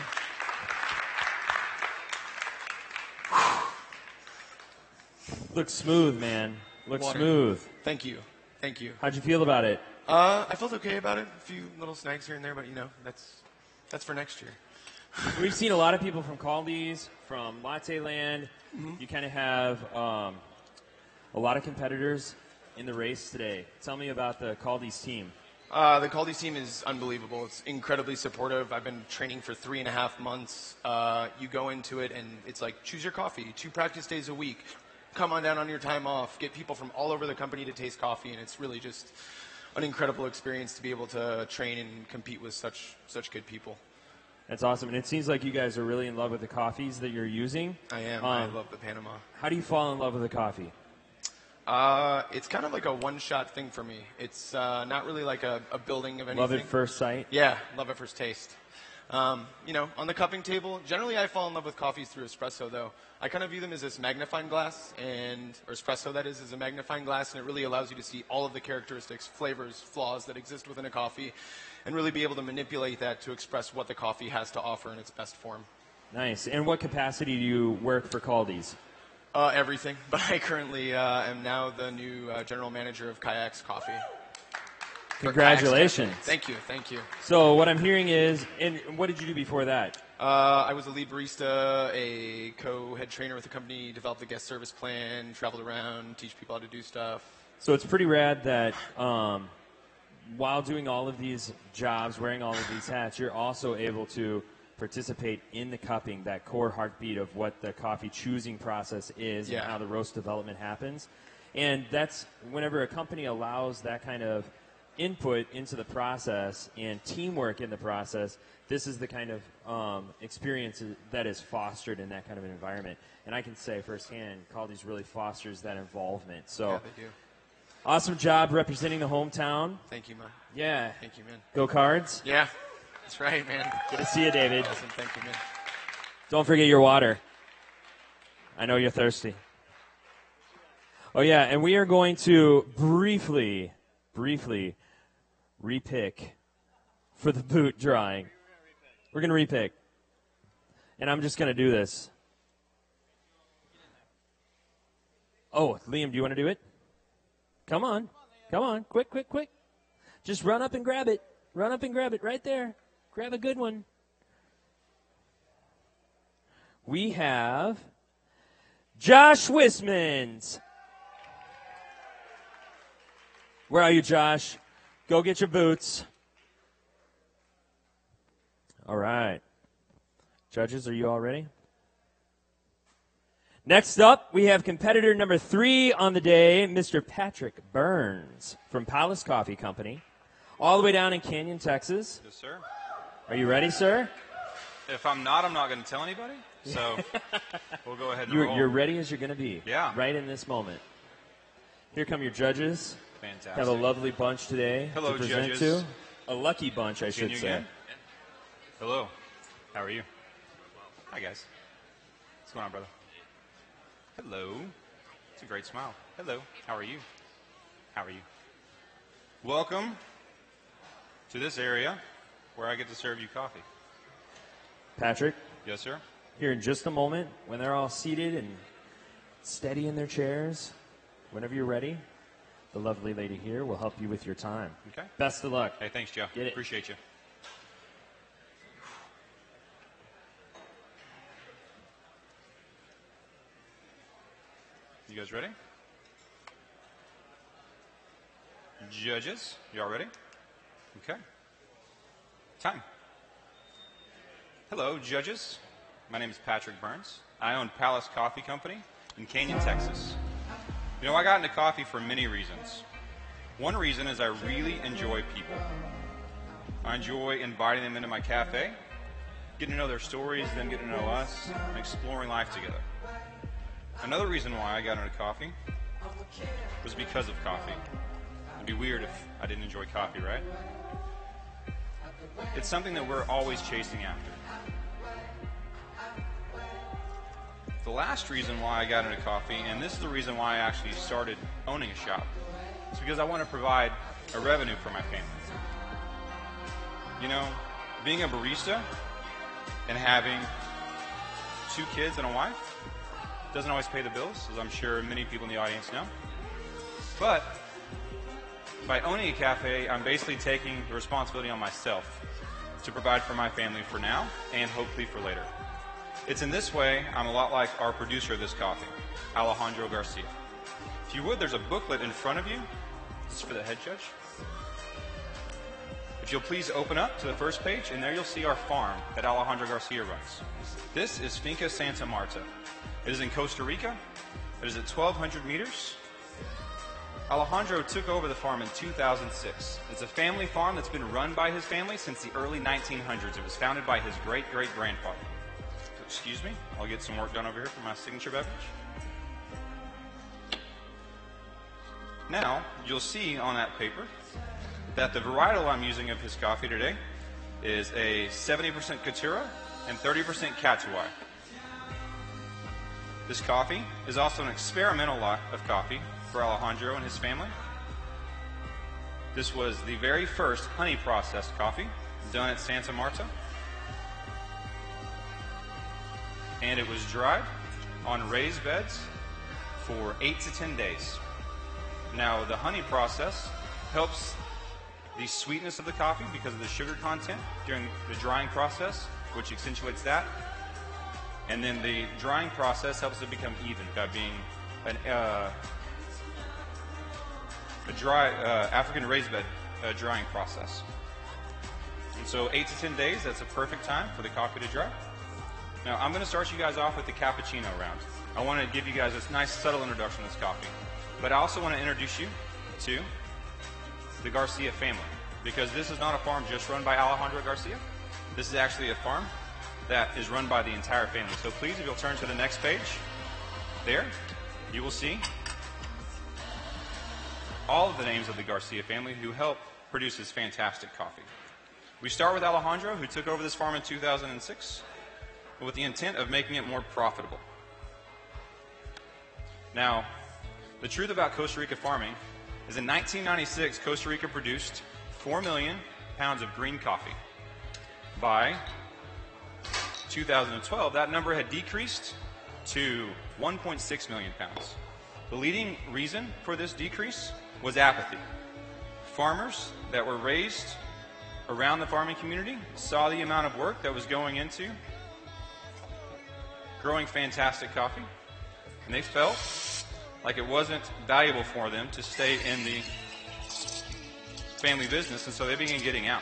Looks smooth, man. Looks Water. smooth. Thank you. Thank you. How'd you feel about it? I felt okay about it. A few little snags here and there, but you know, that's for next year. We've seen a lot of people from Caldy's, from Latte Land. You kind of have a lot of competitors in the race today. Tell me about the Caldy's team. The Caldy's team is unbelievable. It's incredibly supportive. I've been training for 3.5 months. You go into it and it's like, choose your coffee, 2 practice days a week. Come on down on your time off. Get people from all over the company to taste coffee, and it's really just an incredible experience to be able to train and compete with such good people. That's awesome. And it seems like you guys are really in love with the coffees that you're using. I am. I love the Panama. How do you fall in love with the coffee? It's kind of like a one-shot thing for me. It's not really like a building of anything. Love at first sight? Yeah, love at first taste. You know, on the cupping table, generally I fall in love with coffees through espresso, though. I kind of view them as this magnifying glass, or espresso, that is a magnifying glass, and it really allows you to see all of the characteristics, flavors, flaws that exist within a coffee, and really be able to manipulate that to express what the coffee has to offer in its best form. Nice. And what capacity do you work for Caldy's? Everything, but I currently am now the new general manager of Kayak's Coffee. Congratulations. Thank you. Thank you. So what I'm hearing is, and what did you do before that? I was a lead barista, a co-head trainer with the company, developed the guest service plan, traveled around, teach people how to do stuff. So it's pretty rad that while doing all of these jobs, wearing all of these hats, you're also able to participate in the cupping, that core heartbeat of what the coffee choosing process is and how the roast development happens. And that's whenever a company allows that kind of input into the process and teamwork in the process, this is the kind of experience that is fostered in that kind of an environment. And I can say firsthand, Caldi's really fosters that involvement. So Yeah, they do. awesome job representing the hometown. Thank you, man. Yeah. Thank you, man. Go Cards. Yeah, that's right, man. Good to see you, David. Awesome. Thank you, man. Don't forget your water. I know you're thirsty. Oh, yeah, and we are going to briefly repick for the boot drawing. We're going to repick. And I'm just going to do this. Oh, Liam, do you want to do it? Come on. Come on. Quick. Just run up and grab it. Run up and grab it right there. Grab a good one. We have Josh Wismans. Where are you, Josh? Go get your boots. All right. Judges, are you all ready? Next up, we have competitor number 3 on the day, Mr. Patrick Burns from Palace Coffee Company, all the way down in Canyon, Texas. Yes, sir. Are you ready, sir? If I'm not going to tell anybody. So we'll go ahead and roll. You're ready as you're going to be. Yeah. Right in this moment. Here come your judges. Fantastic. Have a lovely bunch today Hello, to present judges. to. A lucky bunch, I Seeing should you say. again? Hello. How are you? Hi, guys. What's going on, brother? Hello. It's a great smile. Hello. How are you? How are you? Welcome to this area where I get to serve you coffee. Patrick, Yes, sir. here in just a moment, when they're all seated and steady in their chairs, whenever you're ready, the lovely lady here will help you with your time. Okay. Best of luck. Hey, thanks, Joe. Get it. Appreciate you. You guys ready? Judges, you all ready? Okay. Time. Hello, judges. My name is Patrick Burns. I own Palace Coffee Company in Canyon, Texas. You know, I got into coffee for many reasons. One reason is I really enjoy people. I enjoy inviting them into my cafe, getting to know their stories, them getting to know us, and exploring life together. Another reason why I got into coffee was because of coffee. It'd be weird if I didn't enjoy coffee, right? It's something that we're always chasing after. The last reason why I got into coffee, and this is the reason why I actually started owning a shop, is because I want to provide a revenue for my family. You know, being a barista and having 2 kids and a wife doesn't always pay the bills, as I'm sure many people in the audience know. But by owning a cafe, I'm basically taking the responsibility on myself to provide for my family for now and hopefully for later. It's in this way I'm a lot like our producer of this coffee, Alejandro Garcia. If you would, there's a booklet in front of you. This is for the head judge. If you'll please open up to the first page, and there you'll see our farm that Alejandro Garcia runs. This is Finca Santa Marta. It is in Costa Rica. It is at 1,200 meters. Alejandro took over the farm in 2006. It's a family farm that's been run by his family since the early 1900s. It was founded by his great-great-grandfather. So, excuse me, I'll get some work done over here for my signature beverage. Now, you'll see on that paper that the varietal I'm using of his coffee today is a 70% Caturra and 30% Catuai. This coffee is also an experimental lot of coffee for Alejandro and his family. This was the very first honey processed coffee done at Santa Marta. And it was dried on raised beds for 8 to 10 days. Now, the honey process helps the sweetness of the coffee because of the sugar content during the drying process, which accentuates that. And then the drying process helps it become even by being a dry African raised bed drying process. And so 8 to 10 days, that's a perfect time for the coffee to dry. Now I'm going to start you guys off with the cappuccino round. I want to give you guys this nice subtle introduction to this coffee. But I also want to introduce you to the Garcia family, because this is not a farm just run by Alejandro Garcia. This is actually a farm that is run by the entire family. So please, if you'll turn to the next page, there, you will see all of the names of the Garcia family who helped produce this fantastic coffee. We start with Alejandro, who took over this farm in 2006 with the intent of making it more profitable. Now, the truth about Costa Rica farming is in 1996, Costa Rica produced 4 million pounds of green coffee. By 2012, that number had decreased to 1.6 million pounds. The leading reason for this decrease was apathy. Farmers that were raised around the farming community saw the amount of work that was going into growing fantastic coffee, and they felt like it wasn't valuable for them to stay in the family business, and so they began getting out.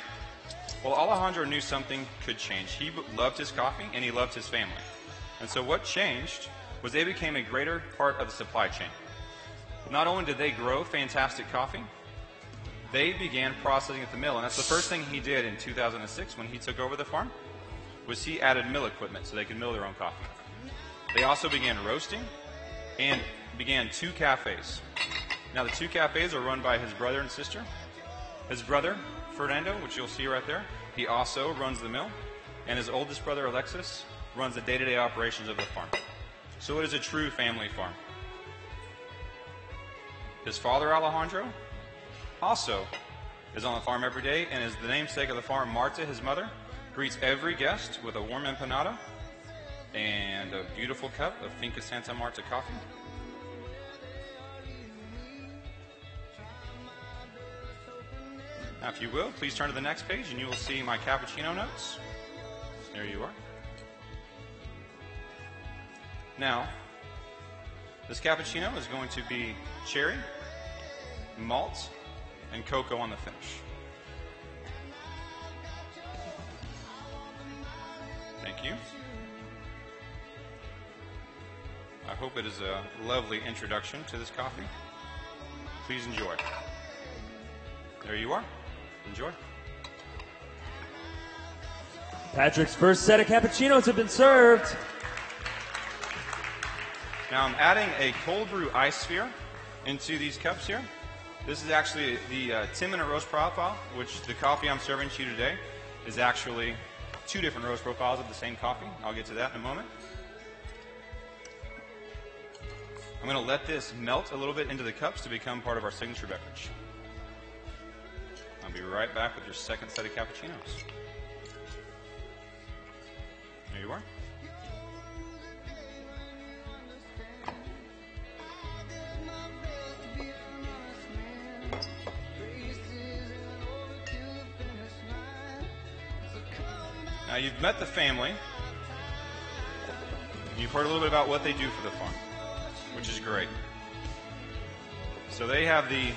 Well, Alejandro knew something could change. He loved his coffee and he loved his family. And so what changed was they became a greater part of the supply chain. Not only did they grow fantastic coffee, they began processing at the mill. And that's the first thing he did in 2006 when he took over the farm, was he added mill equipment so they could mill their own coffee. They also began roasting and began 2 cafes. Now the 2 cafes are run by his brother and sister. His brother, Fernando, which you'll see right there, he also runs the mill. And his oldest brother, Alexis, runs the day-to-day operations of the farm. So it is a true family farm. His father, Alejandro, also is on the farm every day, and is the namesake of the farm. Marta, his mother, greets every guest with a warm empanada and a beautiful cup of Finca Santa Marta coffee. Now, if you will, please turn to the next page and you will see my cappuccino notes. There you are. Now, this cappuccino is going to be cherry, malt, and cocoa on the finish. Thank you. I hope it is a lovely introduction to this coffee. Please enjoy. There you are. Enjoy. Patrick's first set of cappuccinos have been served. Now I'm adding a cold brew ice sphere into these cups here. This is actually the 10-minute roast profile, which the coffee I'm serving to you today is actually 2 different roast profiles of the same coffee. I'll get to that in a moment. I'm going to let this melt a little bit into the cups to become part of our signature beverage. I'll be right back with your second set of cappuccinos. There you are. Now you've met the family. You've heard a little bit about what they do for the farm, which is great. So they have the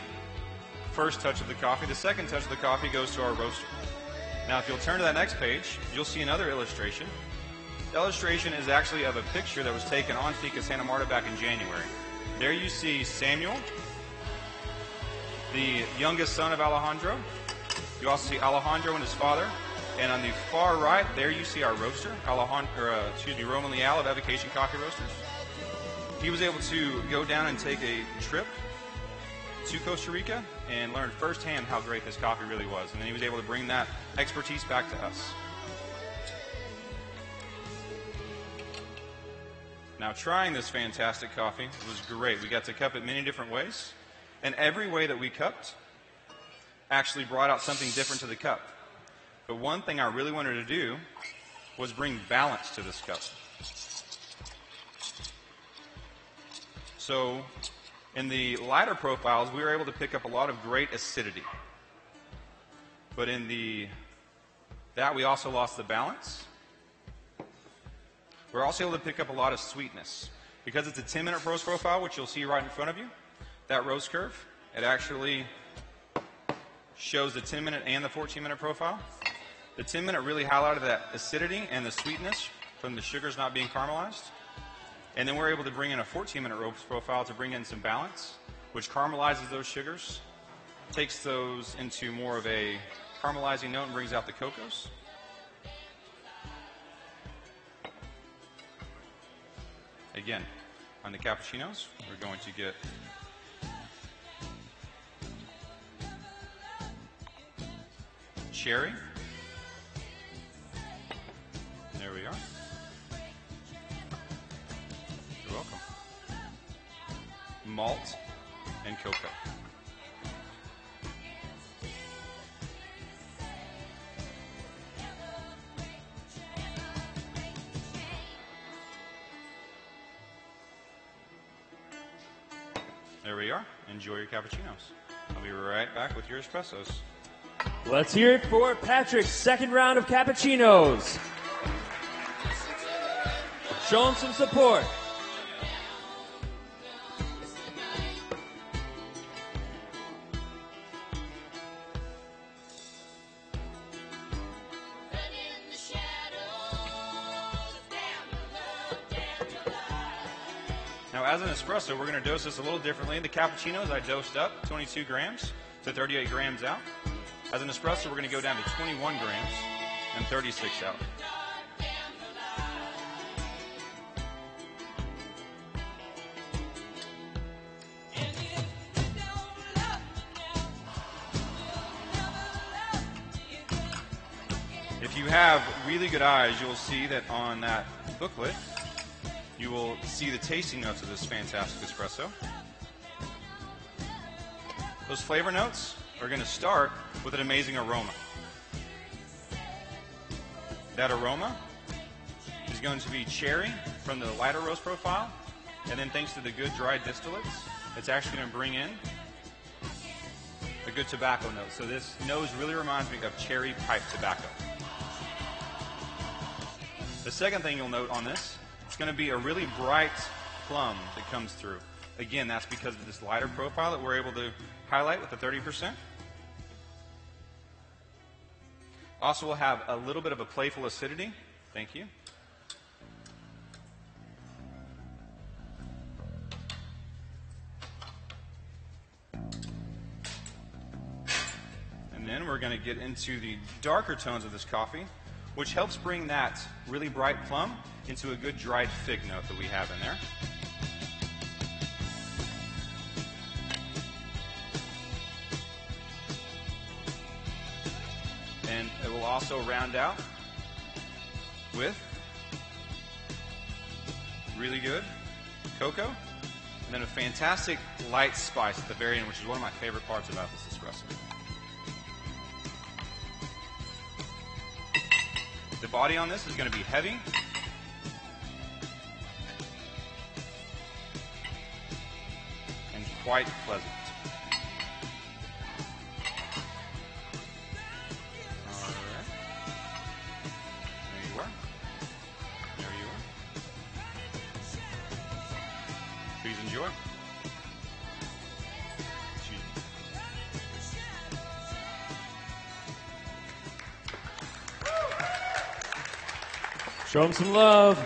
first touch of the coffee. The second touch of the coffee goes to our roaster. Now if you'll turn to that next page, you'll see another illustration. The illustration is actually of a picture that was taken on Finca Santa Marta back in January. There you see Samuel, the youngest son of Alejandro. You also see Alejandro and his father. And on the far right, there you see our roaster, Roman Leal of Evocation Coffee Roasters. He was able to go down and take a trip to Costa Rica and learn firsthand how great this coffee really was. And then he was able to bring that expertise back to us. Now, trying this fantastic coffee was great. We got to cup it many different ways. And every way that we cupped actually brought out something different to the cup. But one thing I really wanted to do was bring balance to this cup. So in the lighter profiles, we were able to pick up a lot of great acidity. But in that we also lost the balance. We're also able to pick up a lot of sweetness. Because it's a 10-minute roast profile, which you'll see right in front of you, that roast curve, it actually shows the 10-minute and the 14-minute profile. The 10-minute really highlighted that acidity and the sweetness from the sugars not being caramelized. And then we're able to bring in a 14-minute roast profile to bring in some balance, which caramelizes those sugars, takes those into more of a caramelizing note and brings out the cocos. Again, on the cappuccinos, we're going to get cherry. There we are. You're welcome. Malt and cocoa. There we are. Enjoy your cappuccinos. I'll be right back with your espressos. Let's hear it for Patrick's second round of cappuccinos. Show him some support. Now, as an espresso, we're going to dose this a little differently. The cappuccinos, I dosed up 22 grams to 38 grams out. As an espresso, we're going to go down to 21 grams and 36 out. If you have really good eyes, you'll see that on that booklet, you will see the tasting notes of this fantastic espresso. Those flavor notes are going to start with an amazing aroma. That aroma is going to be cherry from the lighter roast profile, and then thanks to the good dried distillates, it's actually going to bring in a good tobacco note. So this nose really reminds me of cherry pipe tobacco. The second thing you'll note on this, it's going to be a really bright plum that comes through. Again, that's because of this lighter profile that we're able to highlight with the 30%. Also, we'll have a little bit of a playful acidity. Thank you. And then we're going to get into the darker tones of this coffee, which helps bring that really bright plum into a good dried fig note that we have in there. And it will also round out with really good cocoa, and then a fantastic light spice at the very end, which is one of my favorite parts about this espresso. The body on this is going to be heavy. And quite pleasant. All right. There you are. There you are. Please enjoy. Show him some love.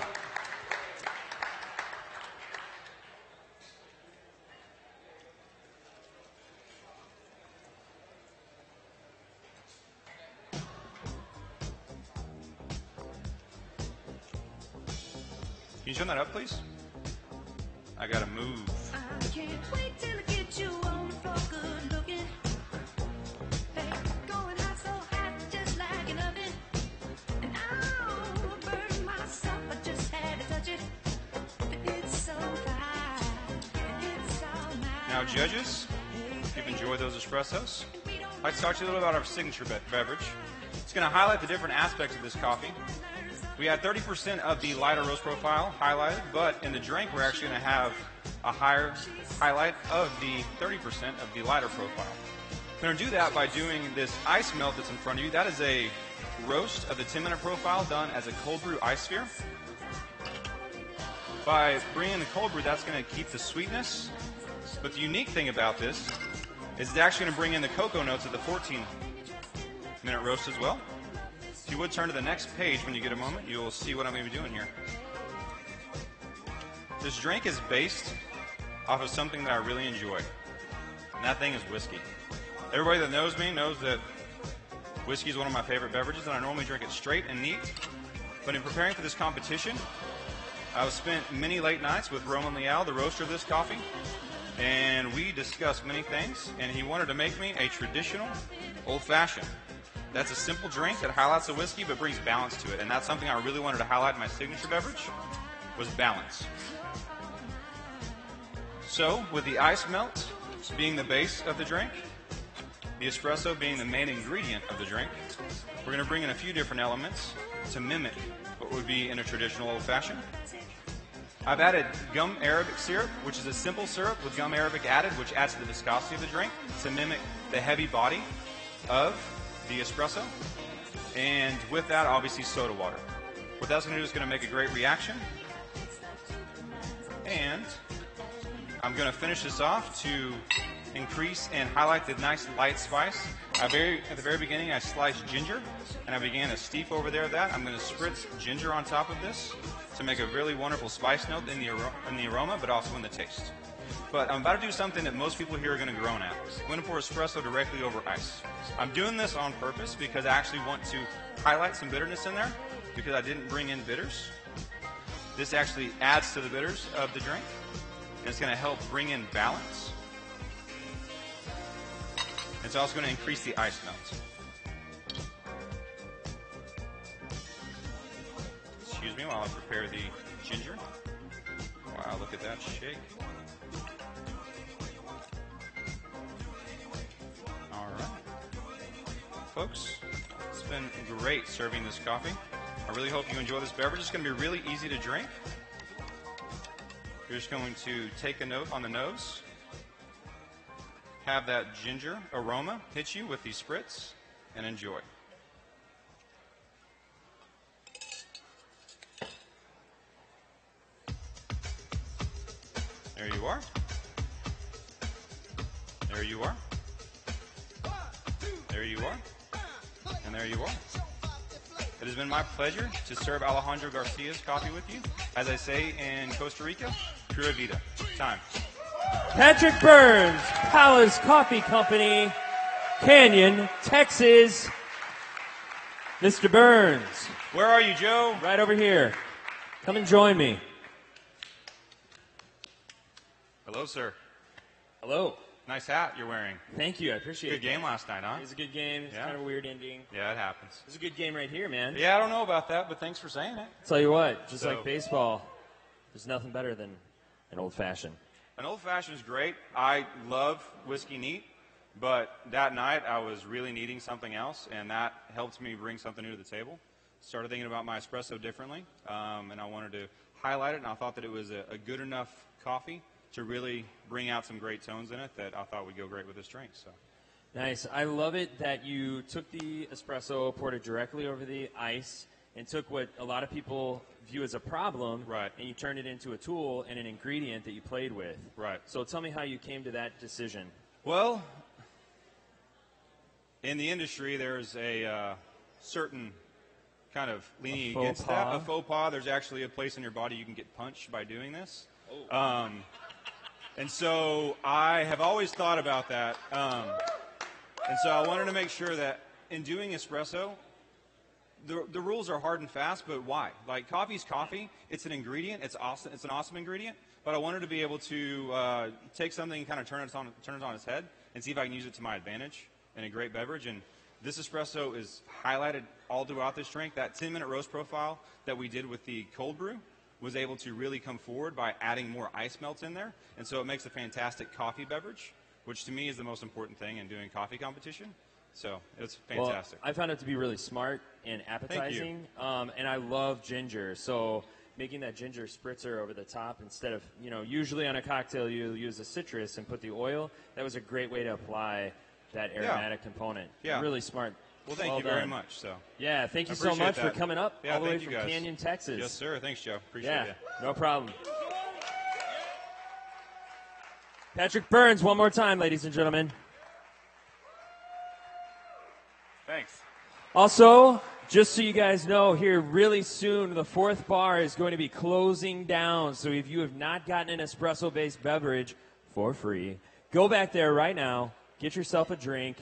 Can you turn that up, please? I gotta move. I can't wait till I get you on the floor, good looking. Hey, going hot, so hot, just like an oven. And I'll burn myself, I just had to touch it. It's so fine, it's all mine. Now, judges, if you've enjoyed those espressos, I'd like to talk to you a little about our signature beverage. It's going to highlight the different aspects of this coffee. We had 30% of the lighter roast profile highlighted, but in the drink we're actually going to have a higher highlight of the 30% of the lighter profile. I'm going to do that by doing this ice melt that's in front of you. That is a roast of the 10-minute profile done as a cold brew ice sphere. By bringing the cold brew, that's going to keep the sweetness. But the unique thing about this is it's actually going to bring in the cocoa notes of the 14-minute roast as well. If you would turn to the next page when you get a moment, you'll see what I'm going to be doing here. This drink is based off of something that I really enjoy, and that thing is whiskey. Everybody that knows me knows that whiskey is one of my favorite beverages, and I normally drink it straight and neat. But in preparing for this competition, I've spent many late nights with Roman Leal, the roaster of this coffee, and we discussed many things, and he wanted to make me a traditional old-fashioned. That's a simple drink that highlights the whiskey but brings balance to it, and that's something I really wanted to highlight in my signature beverage, was balance. So, with the ice melt being the base of the drink, the espresso being the main ingredient of the drink, we're going to bring in a few different elements to mimic what would be in a traditional old-fashioned. I've added gum arabic syrup, which is a simple syrup with gum arabic added, which adds to the viscosity of the drink to mimic the heavy body of the espresso. And with that, obviously, soda water. What that's going to do is going to make a great reaction. And I'm going to finish this off to increase and highlight the nice light spice. At the very beginning, I sliced ginger, and I began to steep over there that. I'm going to spritz ginger on top of this to make a really wonderful spice note in the aroma, but also in the taste. But I'm about to do something that most people here are going to groan at. I'm going to pour espresso directly over ice. I'm doing this on purpose because I actually want to highlight some bitterness in there because I didn't bring in bitters. This actually adds to the bitters of the drink, and it's going to help bring in balance. It's also going to increase the ice melt. Excuse me while I prepare the ginger. Wow, look at that shake. All right. Folks, it's been great serving this coffee. I really hope you enjoy this beverage. It's going to be really easy to drink. You're just going to take a note on the nose, have that ginger aroma hit you with the spritz, and enjoy. There you are. There you are. There you are. And there you are. It has been my pleasure to serve Alejandro Garcia's coffee with you. As I say in Costa Rica, Pura Vida. Time. Patrick Burns, Palace Coffee Company, Canyon, Texas. Mr. Burns. Where are you, Joe? Right over here. Come and join me. Hello, sir. Hello. Nice hat you're wearing. Thank you. I appreciate it. Good game last night, huh? It was a good game. It's Yeah. kind of a weird ending. Yeah, it happens. It was a good game right here, man. Yeah, I don't know about that, but thanks for saying it. Tell you what, just So- like baseball, there's nothing better than an old-fashioned. An old-fashioned is great. I love whiskey neat, but that night I was really needing something else, and that helped me bring something new to the table. Started thinking about my espresso differently, and I wanted to highlight it, and I thought that it was a good enough coffee to really bring out some great tones in it that I thought would go great with this drink. So, Nice. I love it that you took the espresso, poured it directly over the ice, and took what a lot of people view as a problem, Right. and you turned it into a tool and an ingredient that you played with. Right. So tell me how you came to that decision. well, in the industry, there's a certain kind of leaning A faux against that. pas? A faux pas. There's actually a place in your body you can get punched by doing this. And so I have always thought about that. And so I wanted to make sure that in doing espresso, the rules are hard and fast, but why? Like, coffee's coffee. It's an ingredient. It's awesome. It's an awesome ingredient. But I wanted to be able to take something and kind of turn it on its head and see if I can use it to my advantage in a great beverage. And this espresso is highlighted all throughout this drink. That 10-minute roast profile that we did with the cold brew was able to really come forward by adding more ice melts in there. And so it makes a fantastic coffee beverage, which to me is the most important thing in doing coffee competition. So it's fantastic. Well, I found it to be really smart and appetizing, and I love ginger. So making that ginger spritzer over the top instead of, usually on a cocktail you use a citrus and put the oil, that was a great way to apply that aromatic component. Yeah. Really smart. Well, thank Well you very done. much. So. Yeah, thank you I so appreciate much for that. coming up Yeah, all the way thank you from guys. Canyon, Texas. Yes, sir. Thanks, Joe. Appreciate Yeah, you. no problem. Patrick Burns, one more time, ladies and gentlemen. Thanks. Also, just so you guys know, here really soon, the fourth bar is going to be closing down. So if you have not gotten an espresso-based beverage for free, go back there right now, get yourself a drink,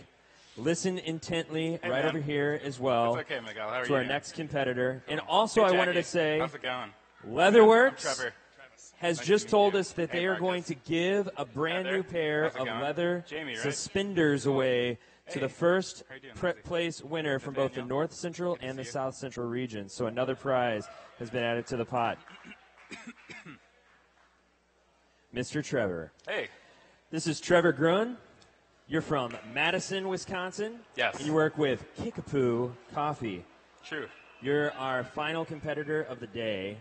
listen intently Hey, right man. over here as well It's okay, Miguel. How are to you? our next competitor. And also, Hey, I wanted to Jackie. say, How's it going? Leatherworks I'm Trevor. has Nice just to meet told you. us that Hey, they are Marcus. going to give a brand Heather. new pair How's it of going? leather Jamie, right? suspenders away to the first How you doing, prep Lindsay? place winner from both the Nathaniel. North Central and the South Central regions. So another prize has been added to the pot. Mr. Trevor. Hey. This is Trevor Grun. You're from Madison, Wisconsin. Yes. And you work with Kickapoo Coffee. True. You're our final competitor of the day,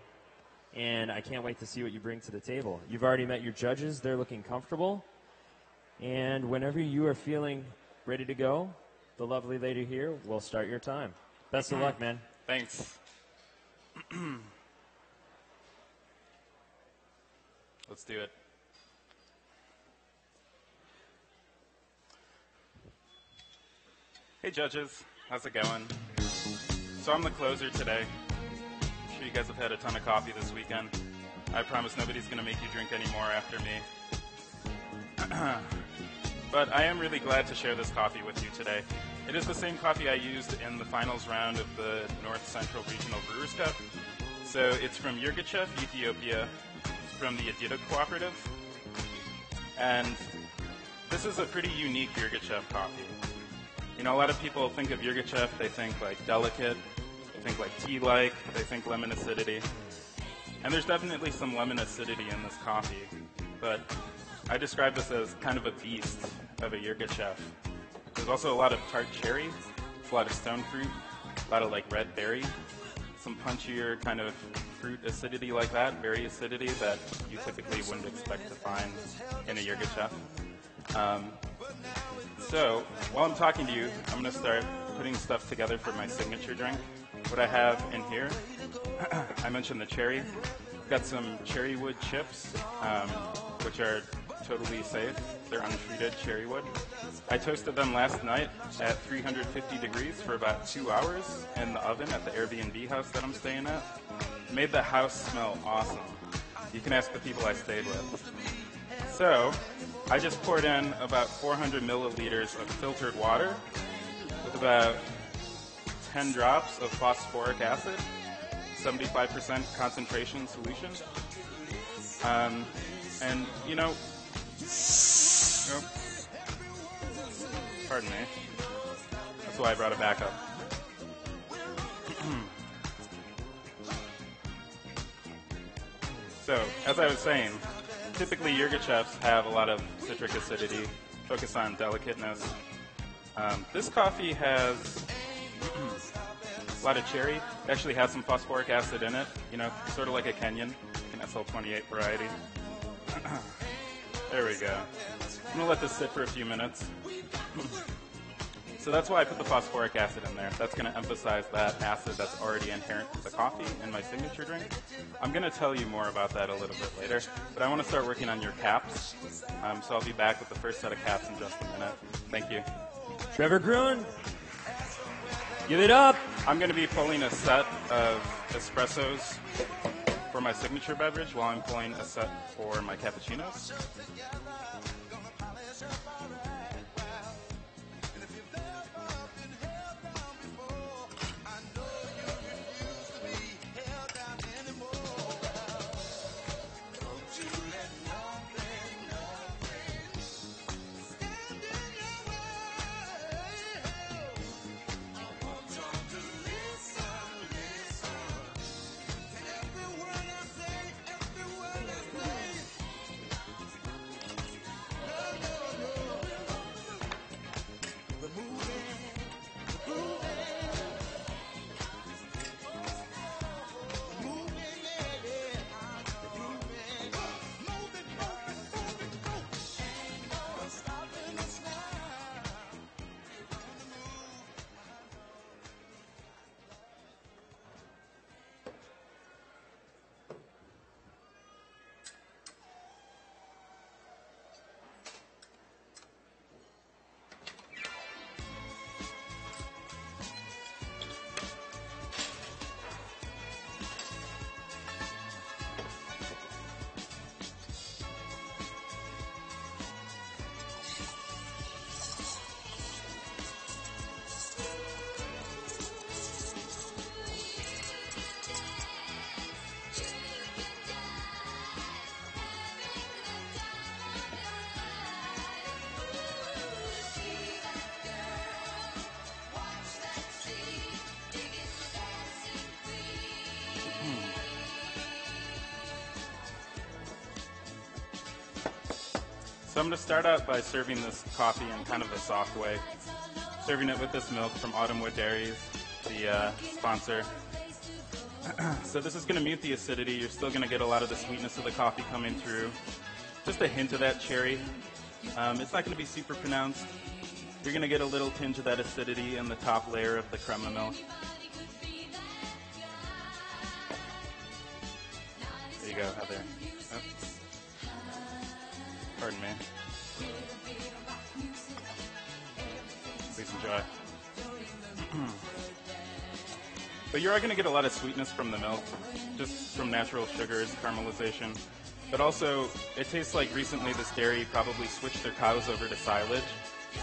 and I can't wait to see what you bring to the table. You've already met your judges. They're looking comfortable. And whenever you are feeling ready to go, the lovely lady here will start your time. Best of luck, man. Thanks. Let's do it. Hey, judges. How's it going? So I'm the closer today. I'm sure you guys have had a ton of coffee this weekend. I promise nobody's going to make you drink any more after me. But I am really glad to share this coffee with you today. It is the same coffee I used in the finals round of the North Central Regional Brewers Cup. So it's from Yirgacheffe, Ethiopia. It's from the Adida Cooperative. And this is a pretty unique Yirgacheffe coffee. You know, a lot of people think of Yirgacheffe, they think like delicate, they think like tea-like, they think lemon acidity. And there's definitely some lemon acidity in this coffee, but I describe this as kind of a beast of a Yirgacheffe. There's also a lot of tart cherry, a lot of stone fruit, a lot of like red berry, some punchier kind of fruit acidity like that, berry acidity that you typically wouldn't expect to find in a Yirgacheffe. So while I'm talking to you, I'm going to start putting stuff together for my signature drink. What I have in here, I mentioned the cherry. I've got some cherry wood chips, which are totally safe. They're untreated cherry wood. I toasted them last night at 350 degrees for about 2 hours in the oven at the Airbnb house that I'm staying at. It made the house smell awesome. You can ask the people I stayed with. So I just poured in about 400 milliliters of filtered water with about 10 drops of phosphoric acid, 75% concentration solution. And, you know, pardon me. That's why I brought it back up. So, as I was saying, typically Yirgacheffes have a lot of citric acidity, focus on delicateness. This coffee has a lot of cherry. It actually has some phosphoric acid in it, you know, sort of like a Kenyan, an SL28 variety. There we go. I'm going to let this sit for a few minutes. So that's why I put the phosphoric acid in there. That's going to emphasize that acid that's already inherent to the coffee in my signature drink. I'm going to tell you more about that a little bit later, but I want to start working on your caps. So I'll be back with the first set of caps in just a minute. Thank you. Trevor Grun, give it up. I'm going to be pulling a set of espressos for my signature beverage while I'm pulling a set for my cappuccinos. I'm going to start out by serving this coffee in kind of a soft way. Serving it with this milk from Autumnwood Dairies, the sponsor. So this is going to mute the acidity. You're still going to get a lot of the sweetness of the coffee coming through. Just a hint of that cherry. It's not going to be super pronounced. You're going to get a little tinge of that acidity in the top layer of the crema milk. There you go, Heather. Oh. Pardon me. Please enjoy. But you are going to get a lot of sweetness from the milk, just from natural sugars, caramelization. But also, it tastes like recently this dairy probably switched their cows over to silage.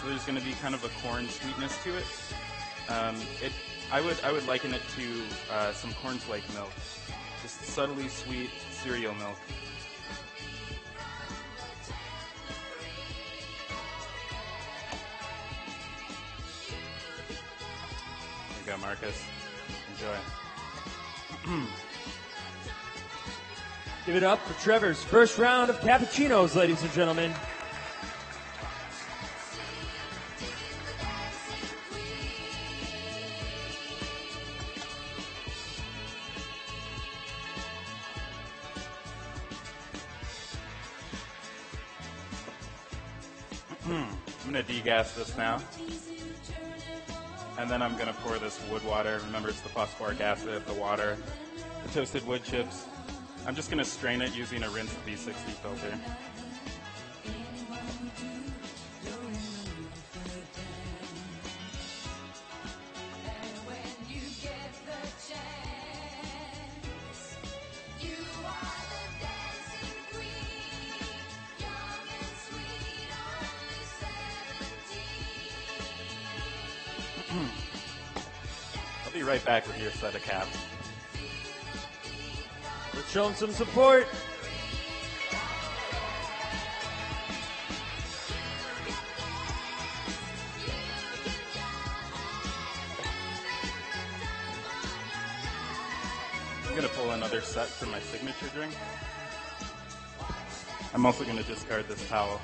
So there's going to be kind of a corn sweetness to it. I would liken it to some cornflake milk, just subtly sweet cereal milk. There you go, Marcus. Enjoy. Give it up for Trevor's first round of cappuccinos, ladies and gentlemen. I'm going to degas this now. And then I'm going to pour this wood water. Remember, it's the phosphoric acid, the water, the toasted wood chips. I'm just going to strain it using a rinsed V60 filter. I'll be right back with your set of caps. Let's show them some support. I'm going to pull another set for my signature drink. I'm also going to discard this towel.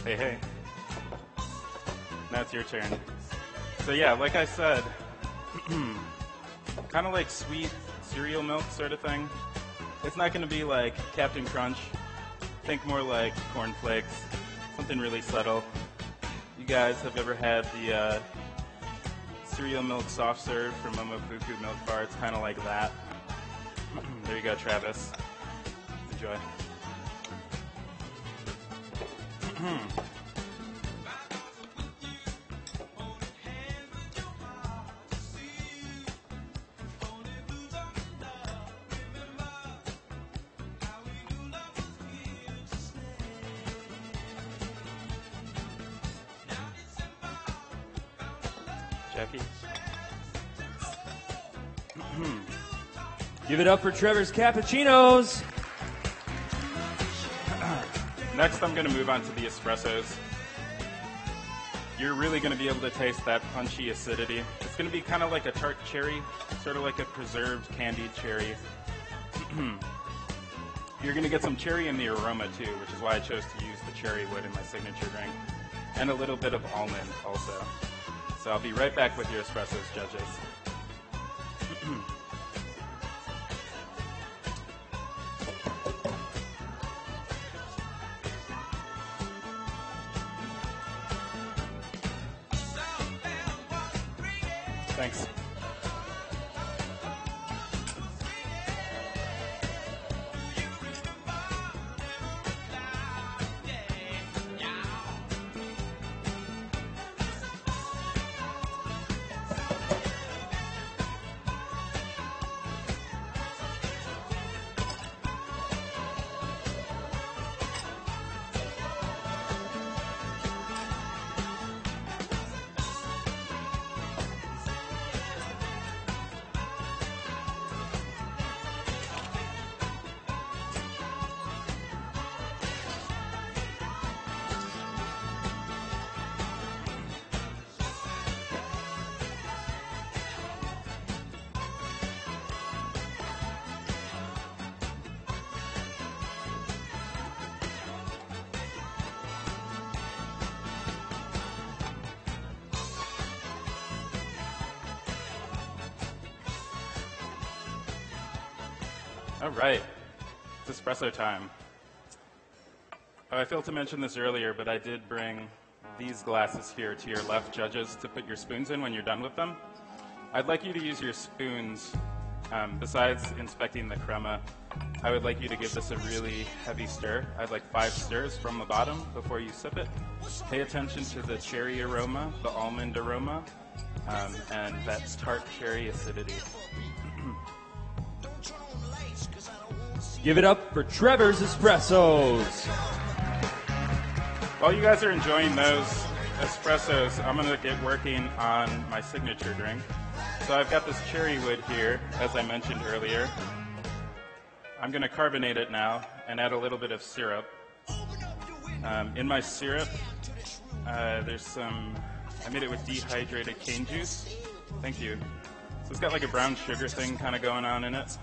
Hey. Now it's your turn. So yeah, like I said, kind of like sweet cereal milk sort of thing. It's not going to be like Captain Crunch. Think more like Corn Flakes, something really subtle. You guys have ever had the cereal milk soft serve from Momofuku Milk Bar? It's kind of like that. There you go, Travis. Enjoy. Jackie? Give it up for Trevor's cappuccinos. Next, I'm going to move on to the espressos. you're really going to be able to taste that punchy acidity. It's going to be kind of like a tart cherry, sort of like a preserved candied cherry. You're going to get some cherry in the aroma too, which is why I chose to use the cherry wood in my signature drink, and a little bit of almond also. So I'll be right back with your espressos, judges. Thanks. All right, it's espresso time. I failed to mention this earlier, but I did bring these glasses here to your left, judges, to put your spoons in when you're done with them. I'd like you to use your spoons, besides inspecting the crema, I would like you to give this a really heavy stir. I'd like 5 stirs from the bottom before you sip it. Pay attention to the cherry aroma, the almond aroma, and that tart cherry acidity. Give it up for Trevor's Espressos. While you guys are enjoying those espressos, I'm going to get working on my signature drink. So I've got this cherry wood here, as I mentioned earlier. I'm going to carbonate it now and add a little bit of syrup. In my syrup, there's some, I made it with dehydrated cane juice. Thank you. So it's got like a brown sugar thing kind of going on in it.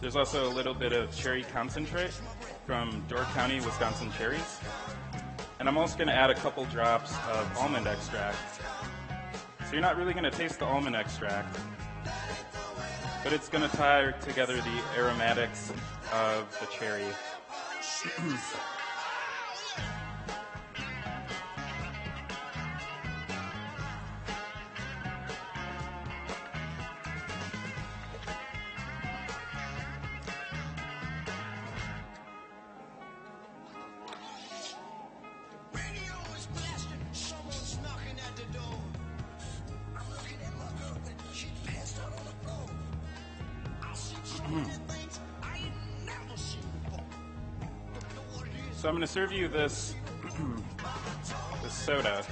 There's also a little bit of cherry concentrate from Door County, Wisconsin cherries. And I'm also going to add a couple drops of almond extract. So you're not really going to taste the almond extract, but it's going to tie together the aromatics of the cherry. So I'm going to serve you this, this soda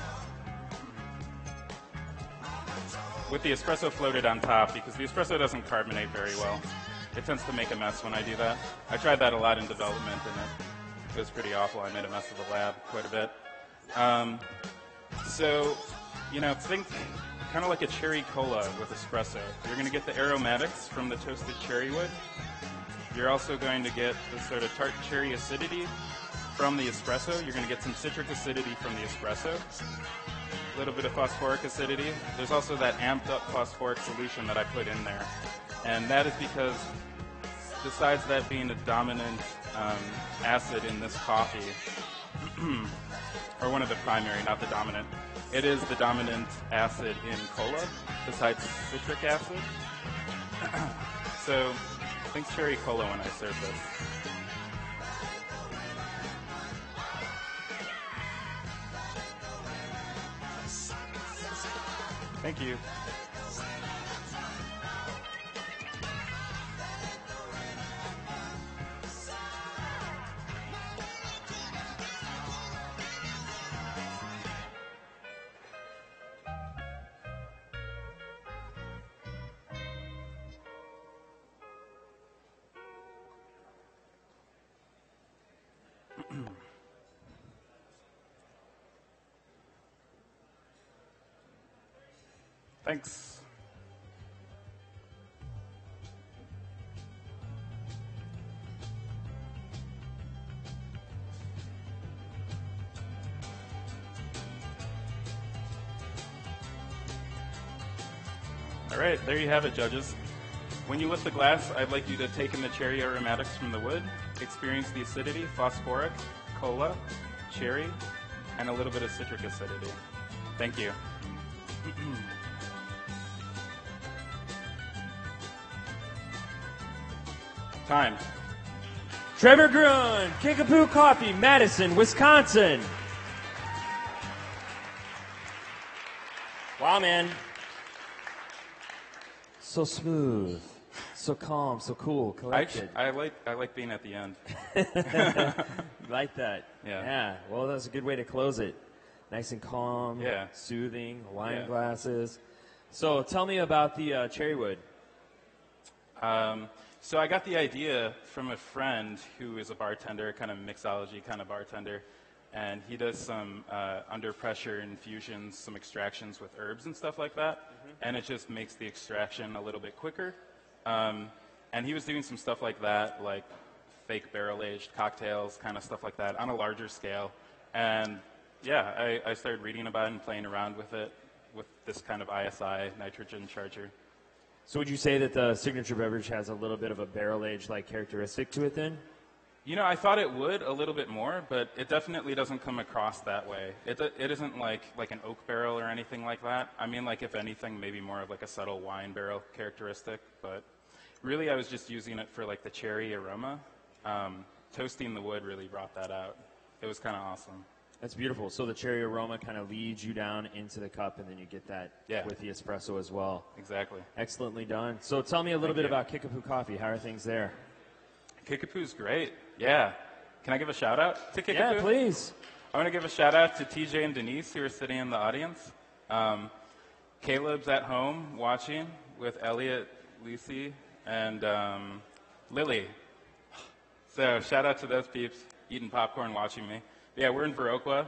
with the espresso floated on top, because the espresso doesn't carbonate very well. It tends to make a mess when I do that. I tried that a lot in development, and it was pretty awful. I made a mess of the lab quite a bit. So, you know, think kind of like a cherry cola with espresso. You're going to get the aromatics from the toasted cherry wood. You're also going to get the sort of tart cherry acidity from the espresso. You're going to get some citric acidity from the espresso. A little bit of phosphoric acidity. There's also that amped up phosphoric solution that I put in there. And that is because, besides that being a dominant acid in this coffee, or one of the primary, not the dominant, it is the dominant acid in cola, besides citric acid. So think cherry cola when I serve this. Thank you. Thanks. All right, there you have it, judges. When you lift the glass, I'd like you to take in the cherry aromatics from the wood, experience the acidity, phosphoric, cola, cherry, and a little bit of citric acidity. Thank you. Time. Trevor Grun, Kickapoo Coffee, Madison, Wisconsin. Wow, man. So smooth, so calm, so cool, collected. I like being at the end. Like that. Yeah. Well, that's a good way to close it. Nice and calm. Yeah. Soothing. Wine Yeah. glasses. So tell me about the cherry wood. So I got the idea from a friend who is a bartender, kind of mixology kind of bartender, and he does some under pressure infusions, some extractions with herbs and stuff like that, and it just makes the extraction a little bit quicker. And he was doing some stuff like that, like fake barrel-aged cocktails, kind of stuff like that, on a larger scale. And yeah, I started reading about it and playing around with it, with this kind of ISI nitrogen charger. So would you say that the signature beverage has a little bit of a barrel-aged like characteristic to it then? You know, I thought it would a little bit more, but it definitely doesn't come across that way. It isn't like an oak barrel or anything like that. I mean, like, if anything, maybe more of like a subtle wine barrel characteristic. But really, I was just using it for like the cherry aroma. Toasting the wood really brought that out. It was kind of awesome. That's beautiful. So the cherry aroma kind of leads you down into the cup, and then you get that with the espresso as well. Exactly. Excellently done. So tell me a little bit about Kickapoo Coffee. How are things there? Kickapoo's great. Yeah. Can I give a shout out to Kickapoo? Yeah, please. I want to give a shout out to TJ and Denise, who are sitting in the audience. Caleb's at home watching with Elliot, Lucy, and Lily. So shout out to those peeps eating popcorn, watching me. Yeah, we're in Viroqua.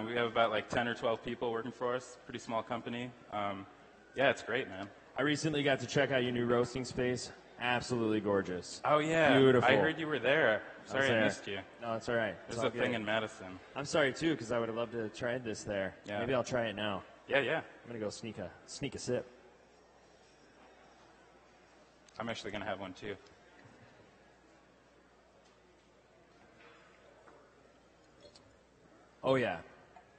We have about like 10 or 12 people working for us. Pretty small company. Yeah, it's great, man. I recently got to check out your new roasting space. Absolutely gorgeous. Oh, yeah. Beautiful. I heard you were there. Sorry I missed you. No, it's all right. There's a thing in Madison. I'm sorry, too, because I would have loved to try this there. Yeah. Maybe I'll try it now. Yeah. I'm going to go sneak a sip. I'm actually going to have one, too. Oh, yeah.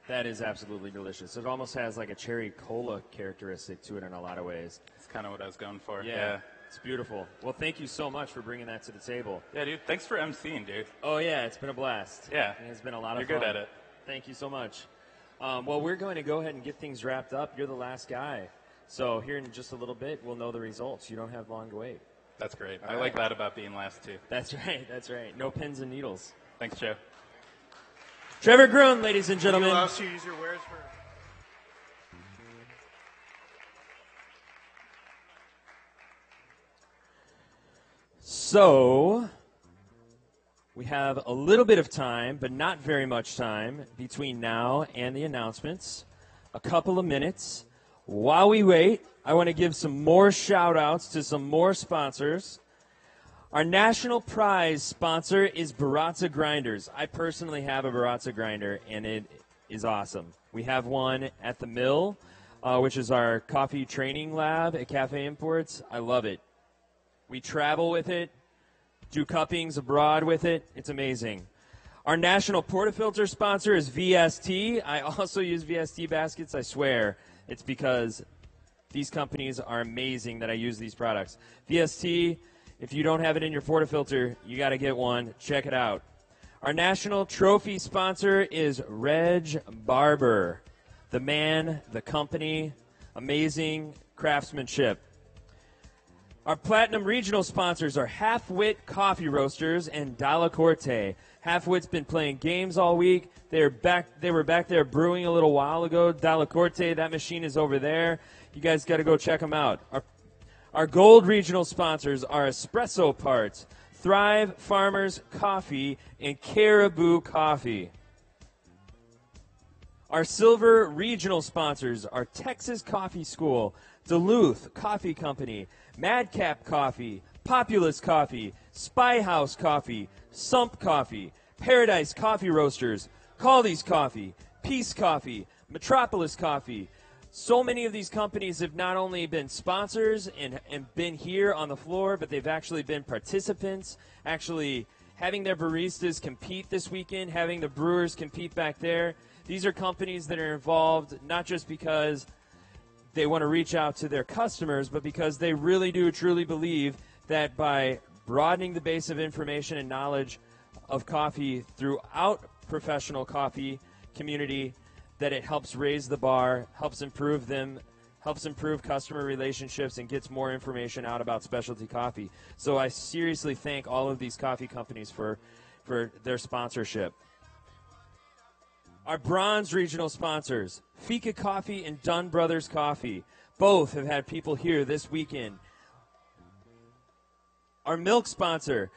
That is absolutely delicious. It almost has like a cherry cola characteristic to it in a lot of ways. That's kind of what I was going for. Yeah. It's beautiful. Well, thank you so much for bringing that to the table. Yeah, dude. Thanks for emceeing, dude. Oh, yeah. It's been a blast. Yeah. It's been a lot of fun. You're good at it. Thank you so much. Well, we're going to go ahead and get things wrapped up. You're the last guy. So here in just a little bit, we'll know the results. You don't have long to wait. That's great. I like that about being last, too. That's right. That's right. No pins and needles. Thanks, Joe. Trevor Grun, ladies and gentlemen. You also use your wares for... So, we have a little bit of time, but not very much time, between now and the announcements. A couple of minutes. While we wait, I want to give some more shout-outs to some more sponsors. Our national prize sponsor is Barista Grinders. I personally have a Barista grinder, and it is awesome. We have one at the Mill, which is our coffee training lab at Cafe Imports. I love it. We travel with it, do cuppings abroad with it. It's amazing. Our national portafilter sponsor is VST. I also use VST baskets, I swear. It's because these companies are amazing that I use these products. VST, if you don't have it in your portafilter, you got to get one. Check it out. Our national trophy sponsor is Reg Barber. The man, the company, amazing craftsmanship. Our platinum regional sponsors are Half-Wit Coffee Roasters and Dalla Corte. Half-Wit's been playing games all week. They were back there brewing a little while ago. Dalla Corte, that machine is over there. You guys got to go check them out. Our gold regional sponsors are Espresso Parts, Thrive Farmers Coffee, and Caribou Coffee. Our silver regional sponsors are Texas Coffee School, Duluth Coffee Company, Madcap Coffee, Populous Coffee, Spy House Coffee, Sump Coffee, Paradise Coffee Roasters, Caldy's Coffee, Peace Coffee, Metropolis Coffee. So many of these companies have not only been sponsors and been here on the floor, but they've actually been participants, actually having their baristas compete this weekend, having the brewers compete back there. These are companies that are involved not just because they want to reach out to their customers, but because they really do truly believe that by broadening the base of information and knowledge of coffee throughout professional coffee community, that it helps raise the bar, helps improve them, helps improve customer relationships, and gets more information out about specialty coffee. So I seriously thank all of these coffee companies for their sponsorship. Our bronze regional sponsors, Fika Coffee and Dunn Brothers Coffee. Both have had people here this weekend. Our milk sponsor.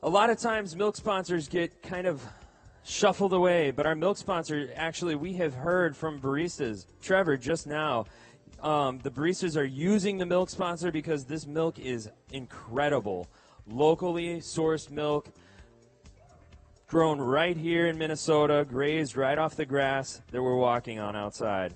A lot of times milk sponsors get kind of shuffled away, but our milk sponsor, actually, we have heard from baristas. Trevor, just now, the baristas are using the milk sponsor because this milk is incredible. Locally sourced milk, grown right here in Minnesota, grazed right off the grass that we're walking on outside.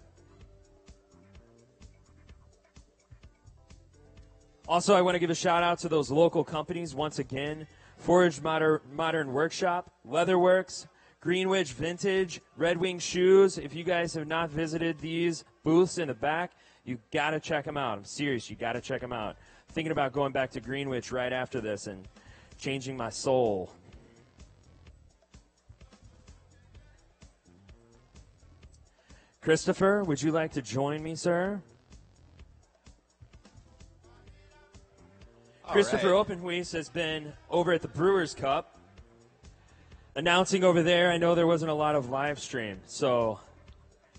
Also, I want to give a shout out to those local companies once again. Forged Modern Workshop, Leatherworks, Greenwich Vintage, Red Wing Shoes. If you guys have not visited these booths in the back, you got to check them out. I'm serious, you got to check them out. I'm thinking about going back to Greenwich right after this and changing my soul. Christopher, would you like to join me, sir? Christopher Openhuis has been over at the Brewers Cup, announcing over there. I know there wasn't a lot of live stream, so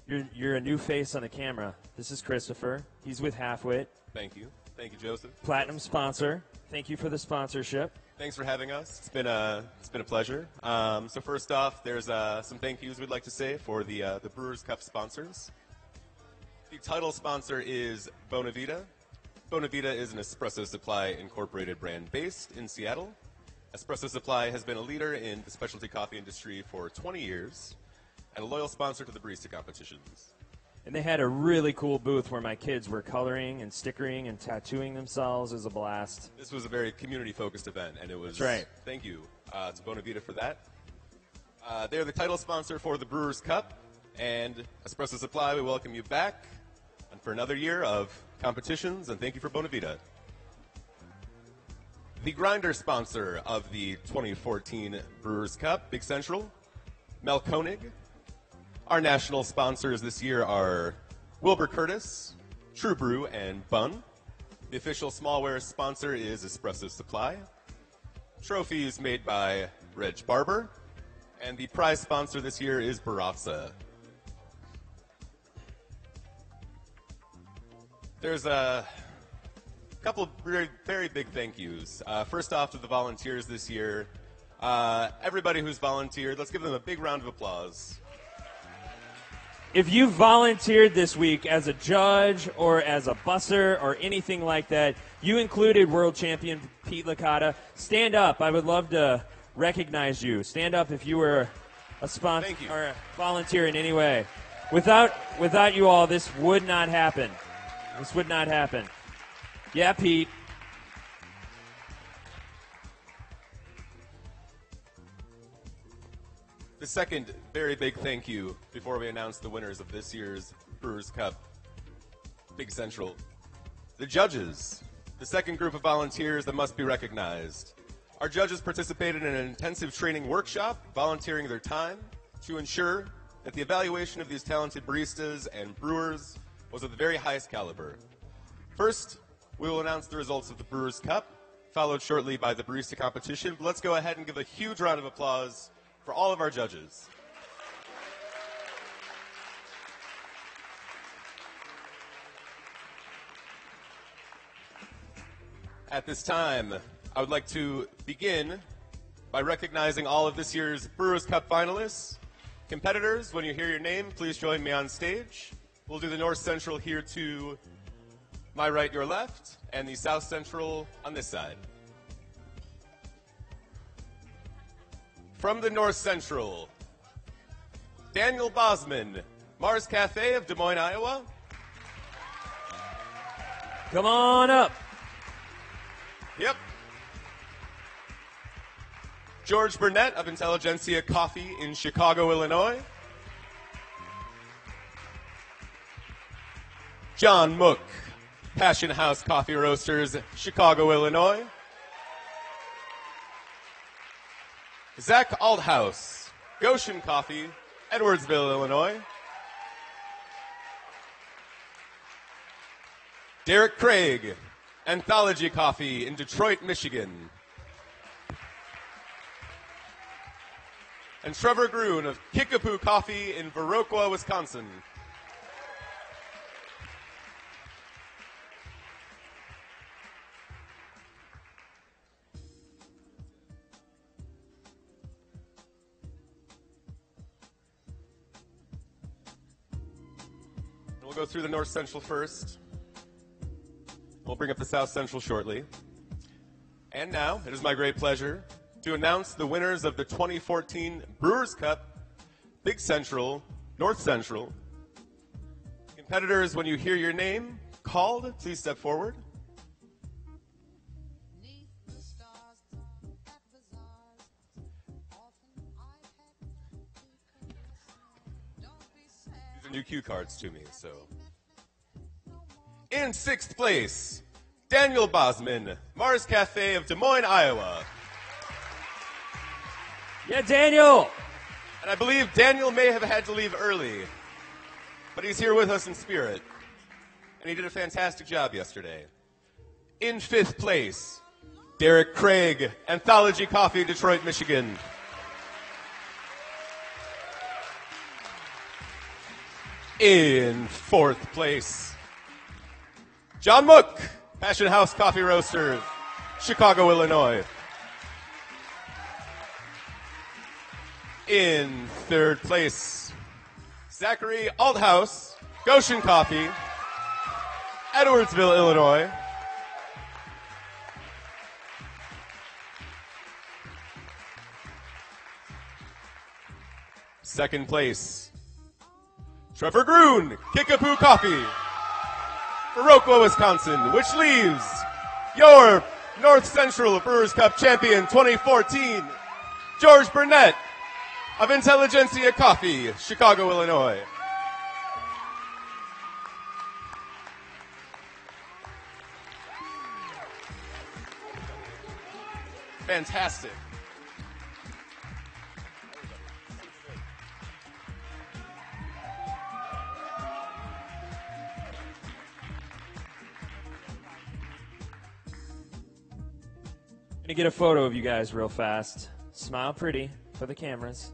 you're a new face on the camera. This is Christopher. He's with Halfwit. Thank you. Thank you, Joseph. Platinum sponsor. Thank you for the sponsorship. Thanks for having us. It's been a pleasure. So first off, there's some thank yous we'd like to say for the Brewers Cup sponsors. The title sponsor is Bonavita. Bonavita is an Espresso Supply Incorporated brand based in Seattle. Espresso Supply has been a leader in the specialty coffee industry for 20 years and a loyal sponsor to the Barista competitions. And they had a really cool booth where my kids were coloring and stickering and tattooing themselves. It was a blast. This was a very community-focused event, and it was... That's right. Thank you to Bonavita for that. They're the title sponsor for the Brewers Cup, and Espresso Supply, we welcome you back and for another year of competitions, and thank you for Bonavita. The grinder sponsor of the 2014 Brewers Cup, Big Central, Mel Koenig. Our national sponsors this year are Wilbur Curtis, True Brew, and Bun. The official smallware sponsor is Espresso Supply. Trophies made by Reg Barber. And the prize sponsor this year is Barista. There's a couple of very, very big thank yous. First off to the volunteers this year. Everybody who's volunteered, let's give them a big round of applause. If you volunteered this week as a judge or as a busser or anything like that, you included world champion Pete Licata, stand up. I would love to recognize you. Stand up if you were a sponsor or a volunteer in any way. Without you all, this would not happen. This would not happen. Yeah, Pete. The second very big thank you before we announce the winners of this year's Brewers Cup Big Central. The judges, the second group of volunteers that must be recognized. Our judges participated in an intensive training workshop, volunteering their time to ensure that the evaluation of these talented baristas and brewers was of the very highest caliber. First, we will announce the results of the Brewers Cup, followed shortly by the Barista competition. But let's go ahead and give a huge round of applause for all of our judges. At this time, I would like to begin by recognizing all of this year's Brewers Cup finalists Competitors, when you hear your name, please join me on stage. We'll do the North Central here to my right, your left, and the South Central on this side. From the North Central, Daniel Bosman, Mars Cafe of Des Moines, Iowa. Come on up. Yep. George Burnett of Intelligentsia Coffee in Chicago, Illinois. John Mook, Passion House Coffee Roasters, Chicago, Illinois. Zach Althouse, Goshen Coffee, Edwardsville, Illinois. Derek Craig, Anthology Coffee in Detroit, Michigan. And Trevor Groon of Kickapoo Coffee in Viroqua, Wisconsin. We'll go through the North Central first. We'll bring up the South Central shortly. And now, it is my great pleasure to announce the winners of the 2014 Brewers Cup, Big Central, North Central. Competitors, when you hear your name called, please step forward. These are new cue cards to me, so. In 6th place, Daniel Bosman, Mars Cafe of Des Moines, Iowa. Yeah, Daniel. And I believe Daniel may have had to leave early, but he's here with us in spirit. And he did a fantastic job yesterday. In 5th place, Derek Craig, Anthology Coffee, Detroit, Michigan. In 4th place, John Mook, Passion House Coffee Roasters, Chicago, Illinois. In 3rd place, Zachary Althouse, Goshen Coffee, Edwardsville, Illinois. Second place, Trevor Groon, Kickapoo Coffee, Viroqua, Wisconsin, which leaves your North Central Brewers Cup champion 2014, George Burnett of Intelligentsia Coffee, Chicago, Illinois. Fantastic. Gonna get a photo of you guys real fast. Smile pretty for the cameras.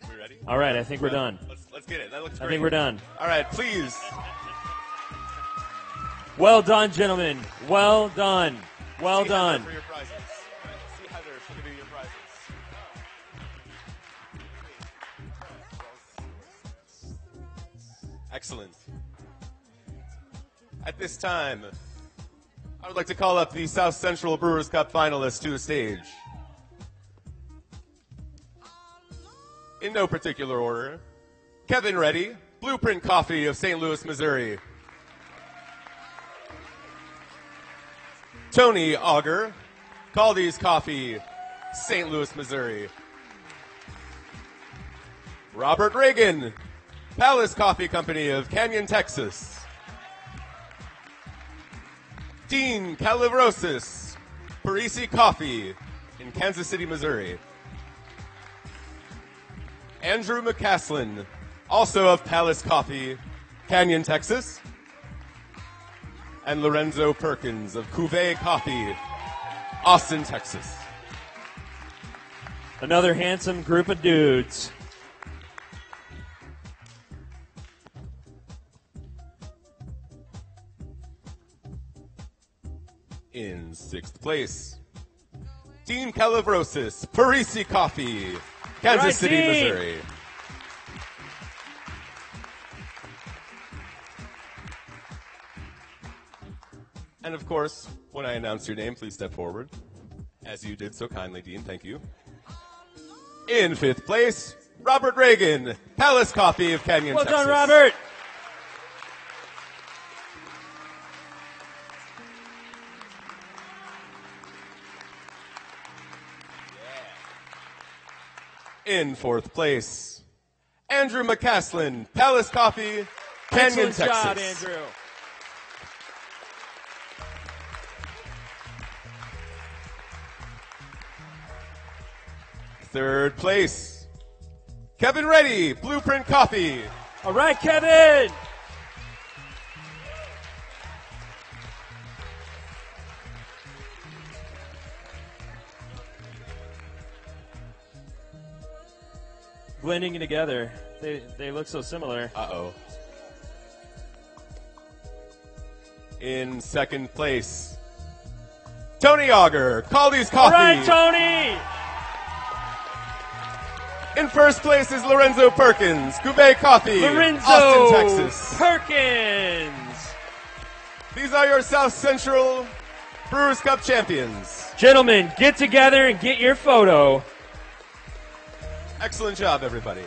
We ready? All right, I think we're done. Let's get it. That looks I great. think we're done. All right, please. Well done, gentlemen. Well done. Well See done. Heather for your prizes. See Heather, she'll give you your prizes. Excellent. At this time, I would like to call up the South Central Brewers Cup finalists to the stage. In no particular order, Kevin Reddy, Blueprint Coffee of St. Louis, Missouri. Tony Auger, Caldy's Coffee, St. Louis, Missouri. Robert Reagan, Palace Coffee Company of Canyon, Texas. Dean Calivrosis, Parisi Coffee in Kansas City, Missouri. Andrew McCaslin, also of Palace Coffee, Canyon, Texas. And Lorenzo Perkins of Cuvée Coffee, Austin, Texas. Another handsome group of dudes. In 6th place, Dean Calavrosis, Parisi Coffee, Kansas Right, City, Dean. Missouri. And of course, when I announce your name, please step forward, as you did so kindly, Dean. Thank you. In 5th place, Robert Reagan, Palace Coffee of Canyon, Well Texas. done, Robert. In 4th place, Andrew McCaslin, Palace Coffee, Canyon, Excellent Texas. job, Andrew. Third place, Kevin Reddy, Blueprint Coffee. All right, Kevin. Blending together. They look so similar. Uh-oh. In second place, Tony Auger, Caldy's All Coffee. right, Tony. In first place is Lorenzo Perkins, Gouvet Coffee, Lorenzo Austin, Texas. Perkins. These are your South Central Brewers Cup champions. Gentlemen, get together and get your photo. Excellent job, everybody.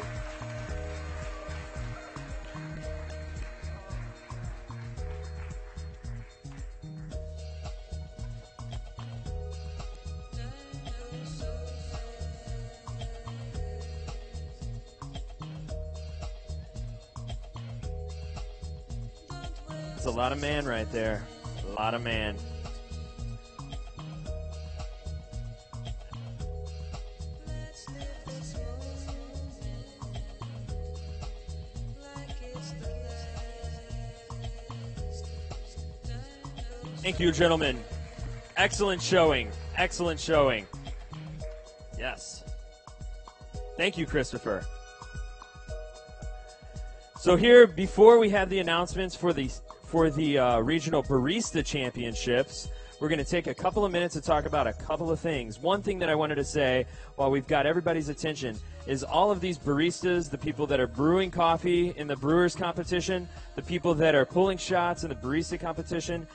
It's a lot of man right there. A lot of man. Thank you, gentlemen. Excellent showing. Excellent showing. Yes. Thank you, Christopher. So here, before we have the announcements for the regional Barista Championships, we're going to take a couple of minutes to talk about a couple of things. One thing that I wanted to say while we've got everybody's attention is all of these baristas, the people that are brewing coffee in the brewers competition, the people that are pulling shots in the barista competition,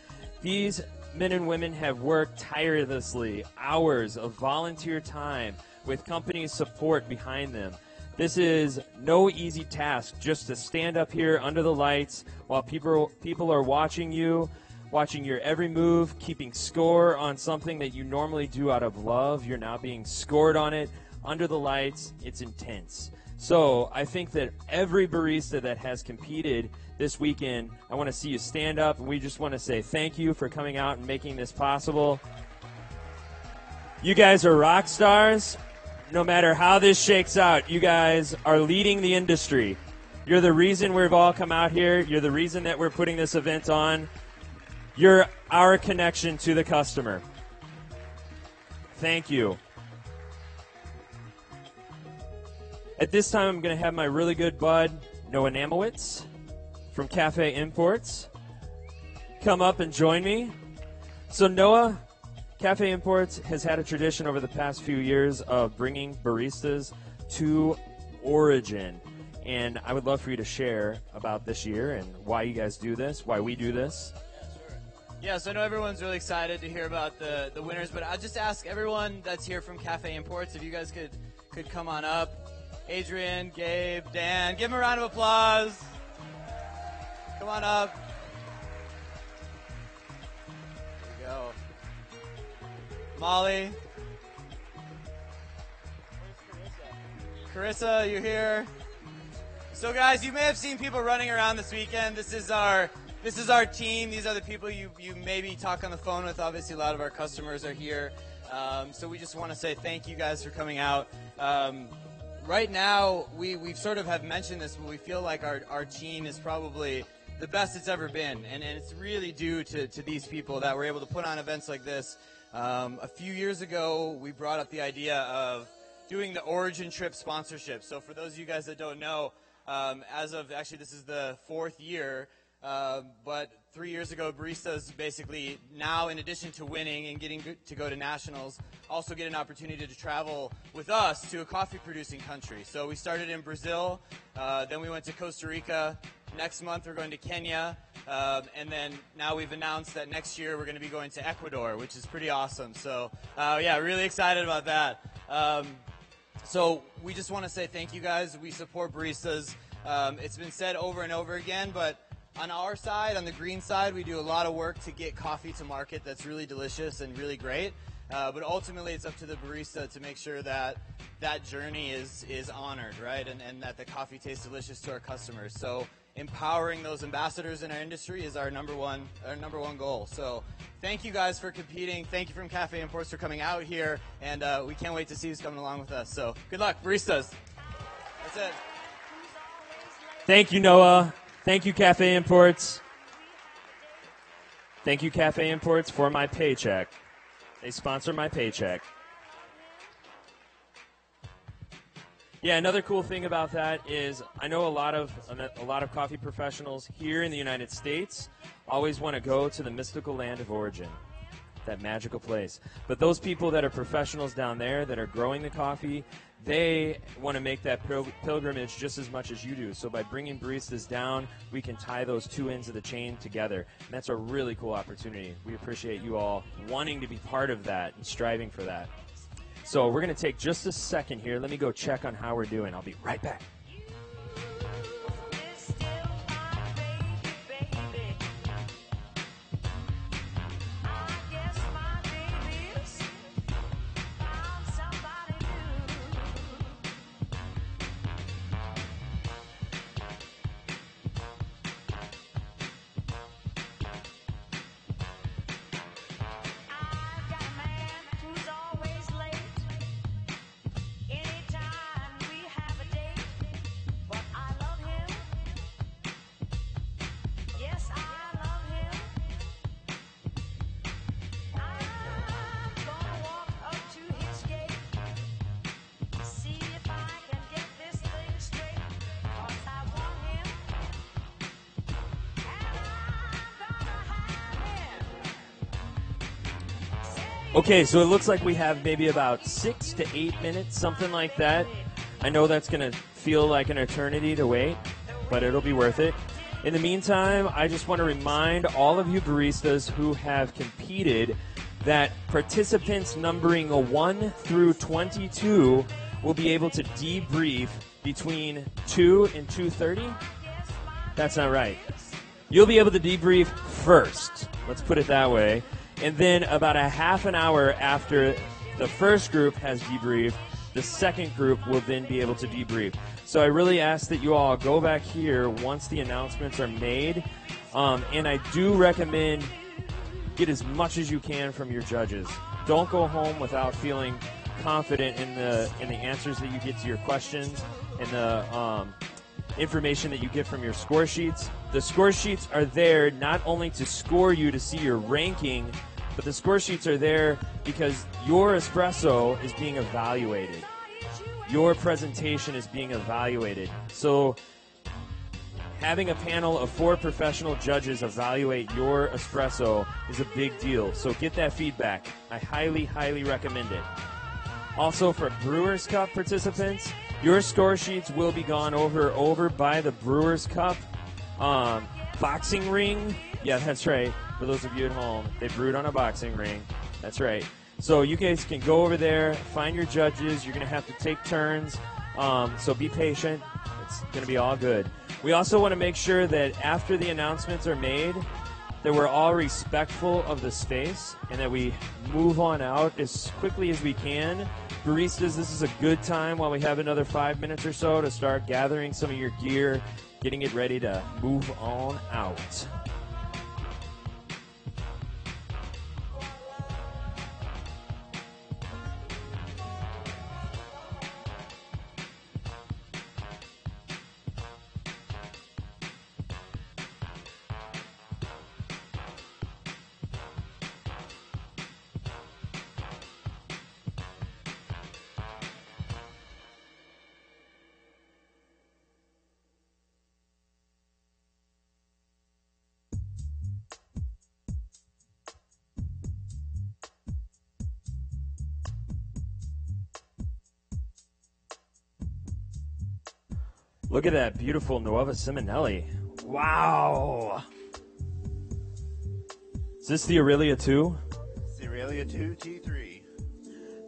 these men and women have worked tirelessly, hours of volunteer time with company support behind them. This is no easy task, just to stand up here under the lights while people are watching you, watching your every move, keeping score on something that you normally do out of love. You're now being scored on it under the lights. It's intense. So I think that every barista that has competed this weekend, I want to see you stand up, and we just want to say thank you for coming out and making this possible. You guys are rock stars. No matter how this shakes out, you guys are leading the industry. You're the reason we've all come out here. You're the reason that we're putting this event on. You're our connection to the customer. Thank you. At this time, I'm going to have my really good bud, Noah Namowitz from Cafe Imports, come up and join me. So Noah, Cafe Imports has had a tradition over the past few years of bringing baristas to Origin. And I would love for you to share about this year and why you guys do this, why we do this. Yeah, so I know everyone's really excited to hear about the winners, but I'll just ask everyone that's here from Cafe Imports if you guys could come on up. Adrian, Gabe, Dan, give them a round of applause. Come on up. There you go. Molly. Carissa, you here? So guys, you may have seen people running around this weekend. This is our team. These are the people you maybe talk on the phone with. Obviously, a lot of our customers are here. So we just want to say thank you guys for coming out. Right now, we sort of have mentioned this, but we feel like our team is probably the best it's ever been. And it's really due to these people that were able to put on events like this. A few years ago, we brought up the idea of doing the Origin Trip sponsorship. So for those of you guys that don't know, as of actually this is the 4th year, but 3 years ago, Baristas basically now, in addition to winning and getting to go to nationals, also get an opportunity to travel with us to a coffee-producing country. So we started in Brazil, then we went to Costa Rica. Next month we're going to Kenya, and then now we've announced that next year we're going to be going to Ecuador, which is pretty awesome. So yeah, really excited about that. So we just want to say thank you guys. We support Baristas. It's been said over and over again, but on our side, on the green side, we do a lot of work to get coffee to market that's really delicious and really great. But ultimately, it's up to the barista to make sure that that journey is honored, right? And that the coffee tastes delicious to our customers. So empowering those ambassadors in our industry is our number one goal. So thank you guys for competing. Thank you from Cafe Imports for coming out here. And we can't wait to see who's coming along with us. So good luck, baristas. That's it. Thank you, Noah. Thank you, Cafe Imports. Thank you, Cafe Imports, for my paycheck. They sponsor my paycheck. Yeah, another cool thing about that is I know a lot of coffee professionals here in the United States always want to go to the mystical land of origin, that magical place. But those people that are professionals down there that are growing the coffee, they want to make that pilgrimage just as much as you do. So by bringing baristas down, we can tie those two ends of the chain together. And that's a really cool opportunity. We appreciate you all wanting to be part of that and striving for that. So we're going to take just a second here. Let me go check on how we're doing. I'll be right back. Okay, so it looks like we have maybe about 6 to 8 minutes, something like that. I know that's going to feel like an eternity to wait, but it'll be worth it. In the meantime, I just want to remind all of you baristas who have competed that participants numbering 1 through 22 will be able to debrief between 2 and 2:30. That's not right. You'll be able to debrief first. Let's put it that way. And then about a half an hour after the first group has debriefed, the second group will then be able to debrief. So I really ask that you all go back here once the announcements are made. And I do recommend get as much as you can from your judges. Don't go home without feeling confident in the answers that you get to your questions and the information that you get from your score sheets. The score sheets are there not only to score you to see your ranking, but the score sheets are there because your espresso is being evaluated. Your presentation is being evaluated. So having a panel of 4 professional judges evaluate your espresso is a big deal. So get that feedback. I highly, highly recommend it. Also for Brewers Cup participants, your score sheets will be gone over by the Brewers Cup boxing ring. Yeah, that's right. For those of you at home, they brewed on a boxing ring. That's right. So you guys can go over there, find your judges. You're going to have to take turns. So be patient. It's going to be all good. We also want to make sure that after the announcements are made, that we're all respectful of the space and that we move on out as quickly as we can. Baristas, this is a good time while we have another 5 minutes or so to start gathering some of your gear, getting it ready to move on out. Look at that beautiful Nuova Simonelli. Wow. Is this the Aurelia 2? It's the Aurelia 2 T3.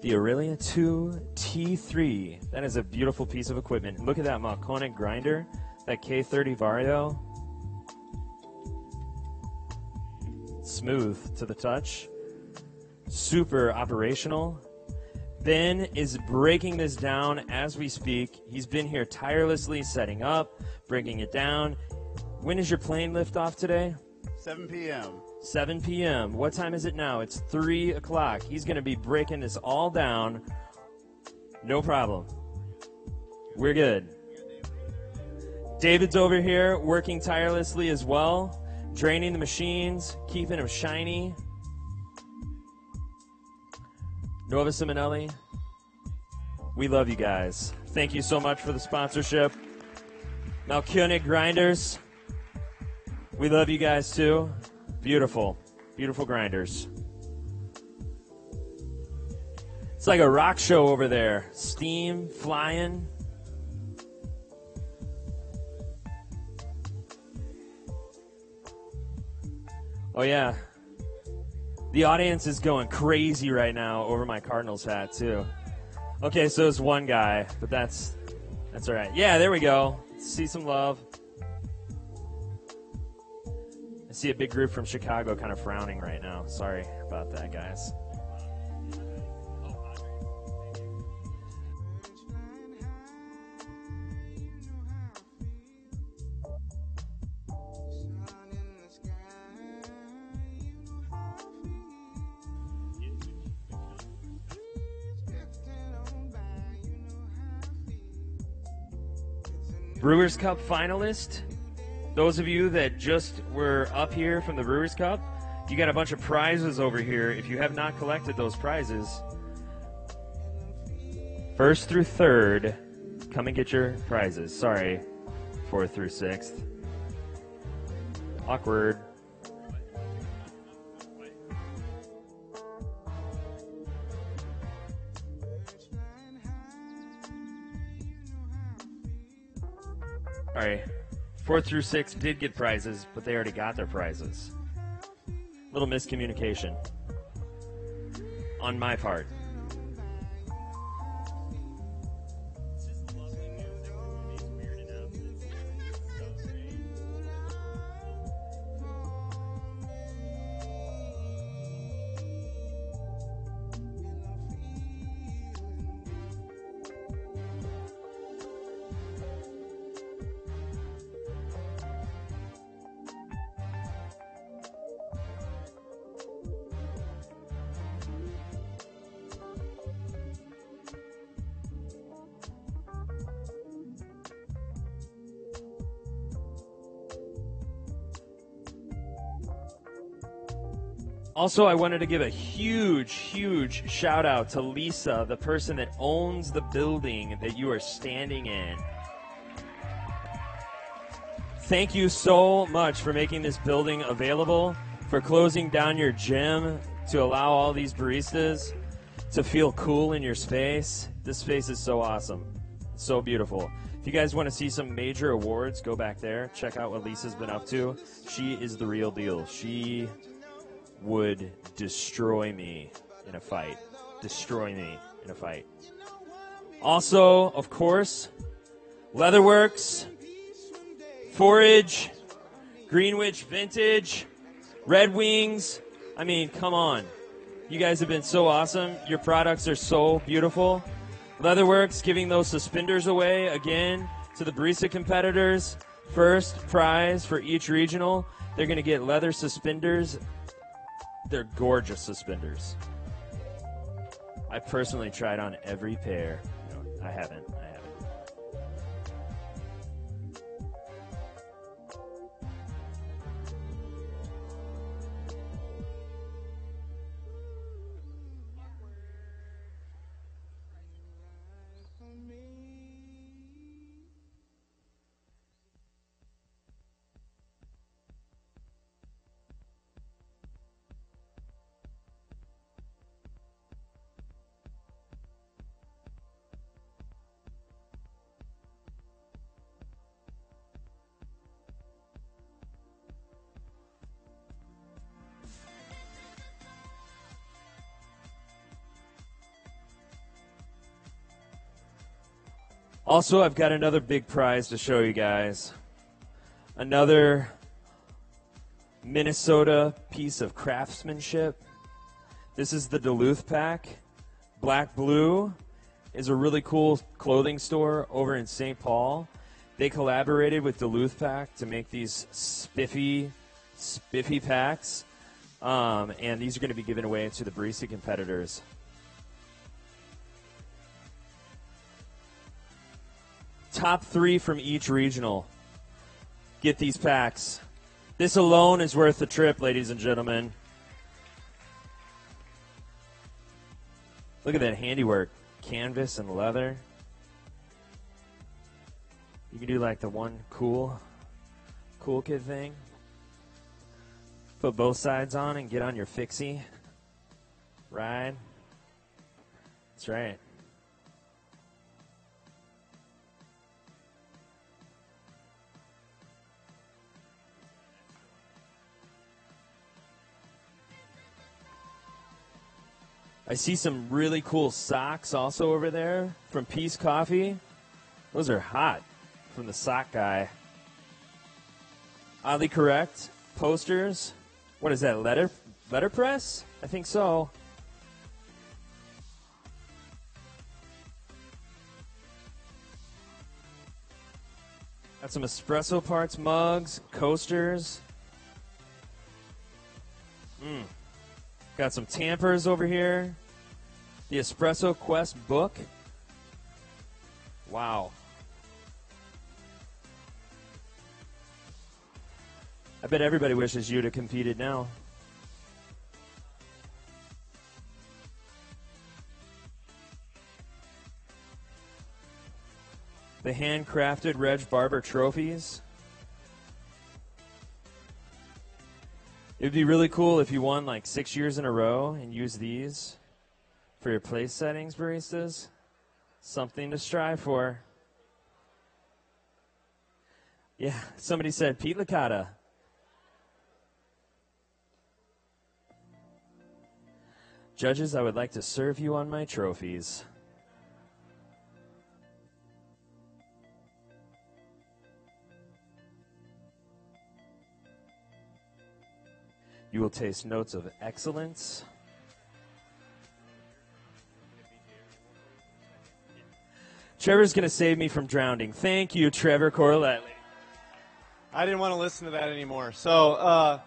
The Aurelia 2 T3. That is a beautiful piece of equipment. Look at that Malconic grinder, that K30 Vario. Smooth to the touch. Super operational. Ben is breaking this down as we speak. He's been here tirelessly setting up, breaking it down. When is your plane lift off today? 7 p.m. 7 p.m. What time is it now? It's 3 o'clock. He's going to be breaking this all down. No problem. We're good. David's over here working tirelessly as well, draining the machines, keeping them shiny. Nuova Simonelli, we love you guys. Thank you so much for the sponsorship. Malconic Grinders, we love you guys too. Beautiful, beautiful grinders. It's like a rock show over there. Steam flying. Oh yeah. The audience is going crazy right now over my Cardinals hat, too. Okay, so it's one guy, but that's all right. Yeah, there we go. See some love. I see a big group from Chicago kind of frowning right now. Sorry about that, guys. Brewers Cup finalist. Those of you that just were up here from the Brewers Cup, you got a bunch of prizes over here. If you have not collected those prizes, first through third, come and get your prizes. Sorry, fourth through sixth. Awkward. All right, 4th through 6th did get prizes, but they already got their prizes. Little miscommunication on my part. Also, I wanted to give a huge, huge shout out to Lisa, the person that owns the building that you are standing in. Thank you so much for making this building available, for closing down your gym to allow all these baristas to feel cool in your space. This space is so awesome. It's so beautiful. If you guys want to see some major awards, go back there. Check out what Lisa's been up to. She is the real deal. She would destroy me in a fight. Destroy me in a fight. Also, of course, Leatherworks, Forage, Greenwich Vintage, Red Wings. I mean, come on. You guys have been so awesome. Your products are so beautiful. Leatherworks giving those suspenders away again to the barista competitors. First prize for each regional. They're going to get leather suspenders. They're gorgeous suspenders. I personally tried on every pair. No, I haven't. Also, I've got another big prize to show you guys. Another Minnesota piece of craftsmanship. This is the Duluth Pack. Black Blue is a really cool clothing store over in St. Paul. They collaborated with Duluth Pack to make these spiffy packs. And these are going to be given away to the Barista competitors. Top 3 from each regional get these packs. This alone is worth the trip, ladies and gentlemen. Look at that handiwork. Canvas and leather. You can do like the one cool kid thing. Put both sides on and get on your fixie. Ride. That's right. I see some really cool socks also over there from Peace Coffee. Those are hot from the sock guy. Oddly correct. Posters. What is that, letterpress? I think so. Got some espresso parts, mugs, coasters. Got some tampers over here. The Espresso Quest book. Wow. I bet everybody wishes you'd have competed now. The handcrafted Reg Barber trophies. It would be really cool if you won like 6 years in a row and used these for your place settings, baristas. Something to strive for. Yeah, somebody said Pete Licata. Judges, I would like to serve you on my trophies. You will taste notes of excellence. Trevor's going to save me from drowning. Thank you, Trevor Corlett. I didn't want to listen to that anymore. So,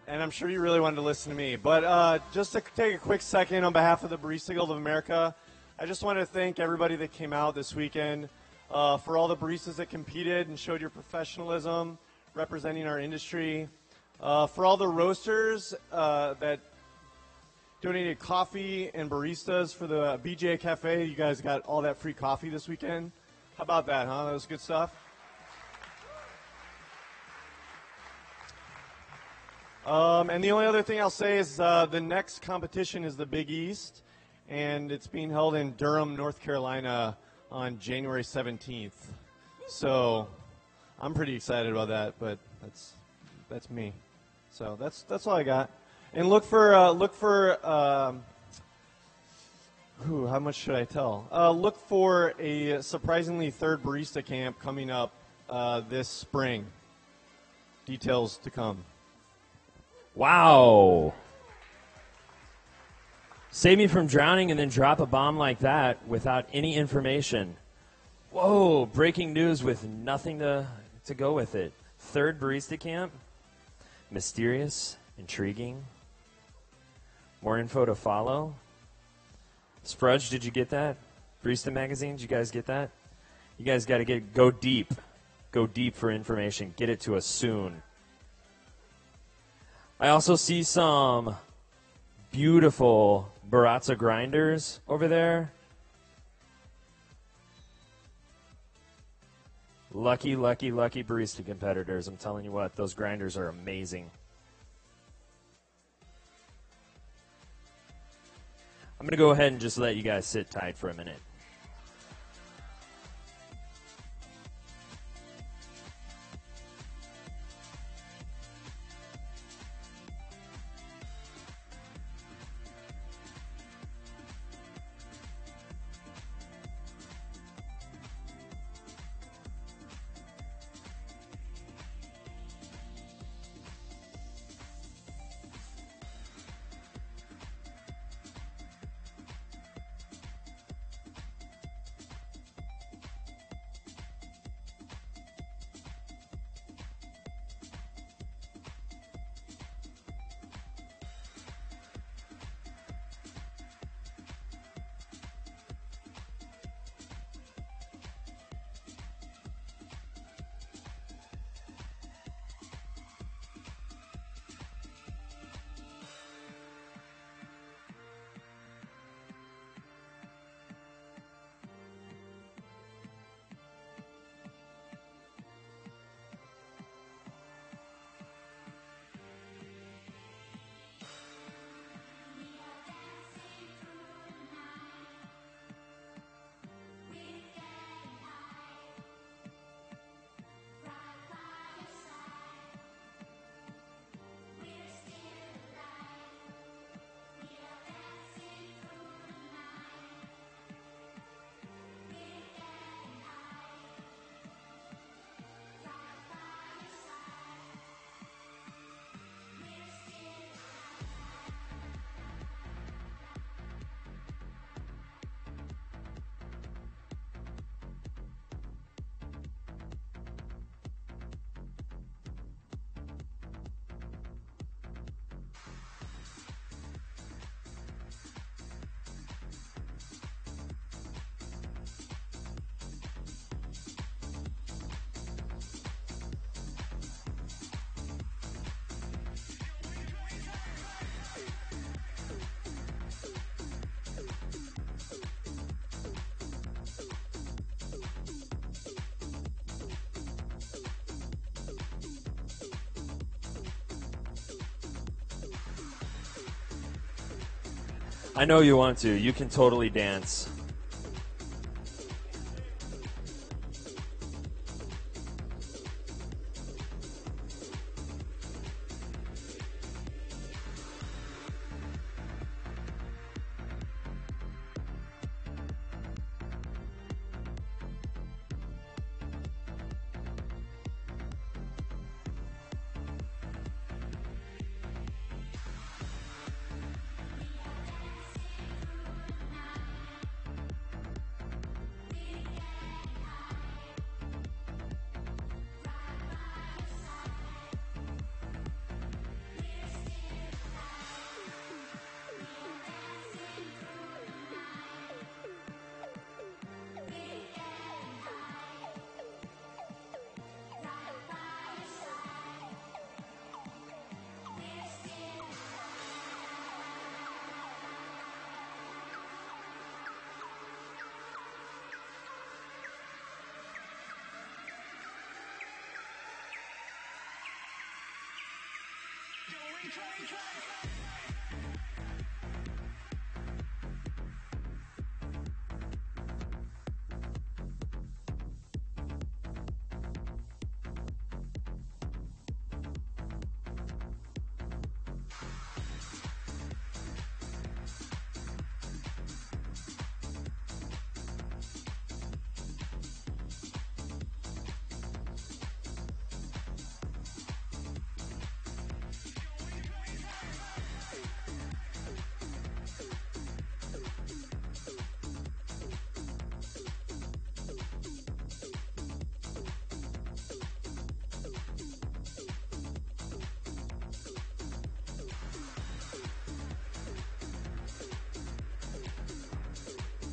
and I'm sure you really wanted to listen to me. But just to take a quick second on behalf of the Barista Guild of America, I just want to thank everybody that came out this weekend, for all the baristas that competed and showed your professionalism representing our industry, for all the roasters that donated coffee and baristas for the BJ Cafe. You guys got all that free coffee this weekend. How about that, huh? That was good stuff. And the only other thing I'll say is the next competition is the Big East, and it's being held in Durham, North Carolina on January 17th. So I'm pretty excited about that, but that's me. So that's all I got. And look for how much should I tell? Look for a surprisingly third barista camp coming up this spring. Details to come. Wow. Save me from drowning and then drop a bomb like that without any information. Whoa, breaking news with nothing to go with it. Third barista camp. Mysterious, intriguing. More info to follow. Sprudge, did you get that? Barista Magazine, did you guys get that? You guys got to go deep. Go deep for information. Get it to us soon. I also see some beautiful Baratza grinders over there. Lucky, lucky, lucky barista competitors. I'm telling you what, those grinders are amazing. I'm going to go ahead and just let you guys sit tight for a minute. I know you want to. You can totally dance.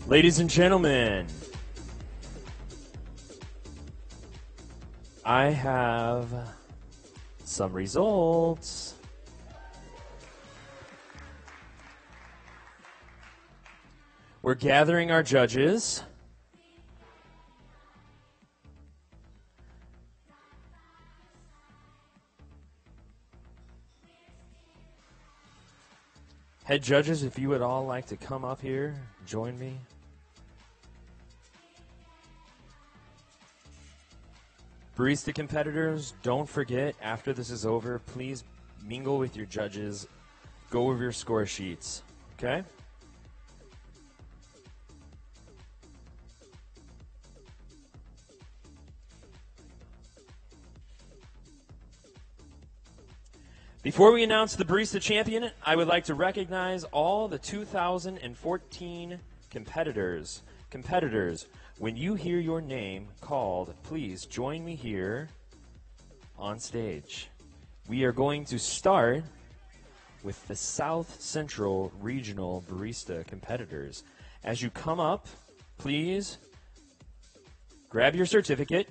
Ladies and gentlemen, I have some results. We're gathering our judges. Head judges, if you would all like to come up here, join me. Barista competitors, don't forget, after this is over, please mingle with your judges. Go over your score sheets, okay? Before we announce the Barista champion, I would like to recognize all the 2014 competitors. Competitors, when you hear your name called, please join me here on stage. We are going to start with the South Central Regional Barista competitors. As you come up, please grab your certificate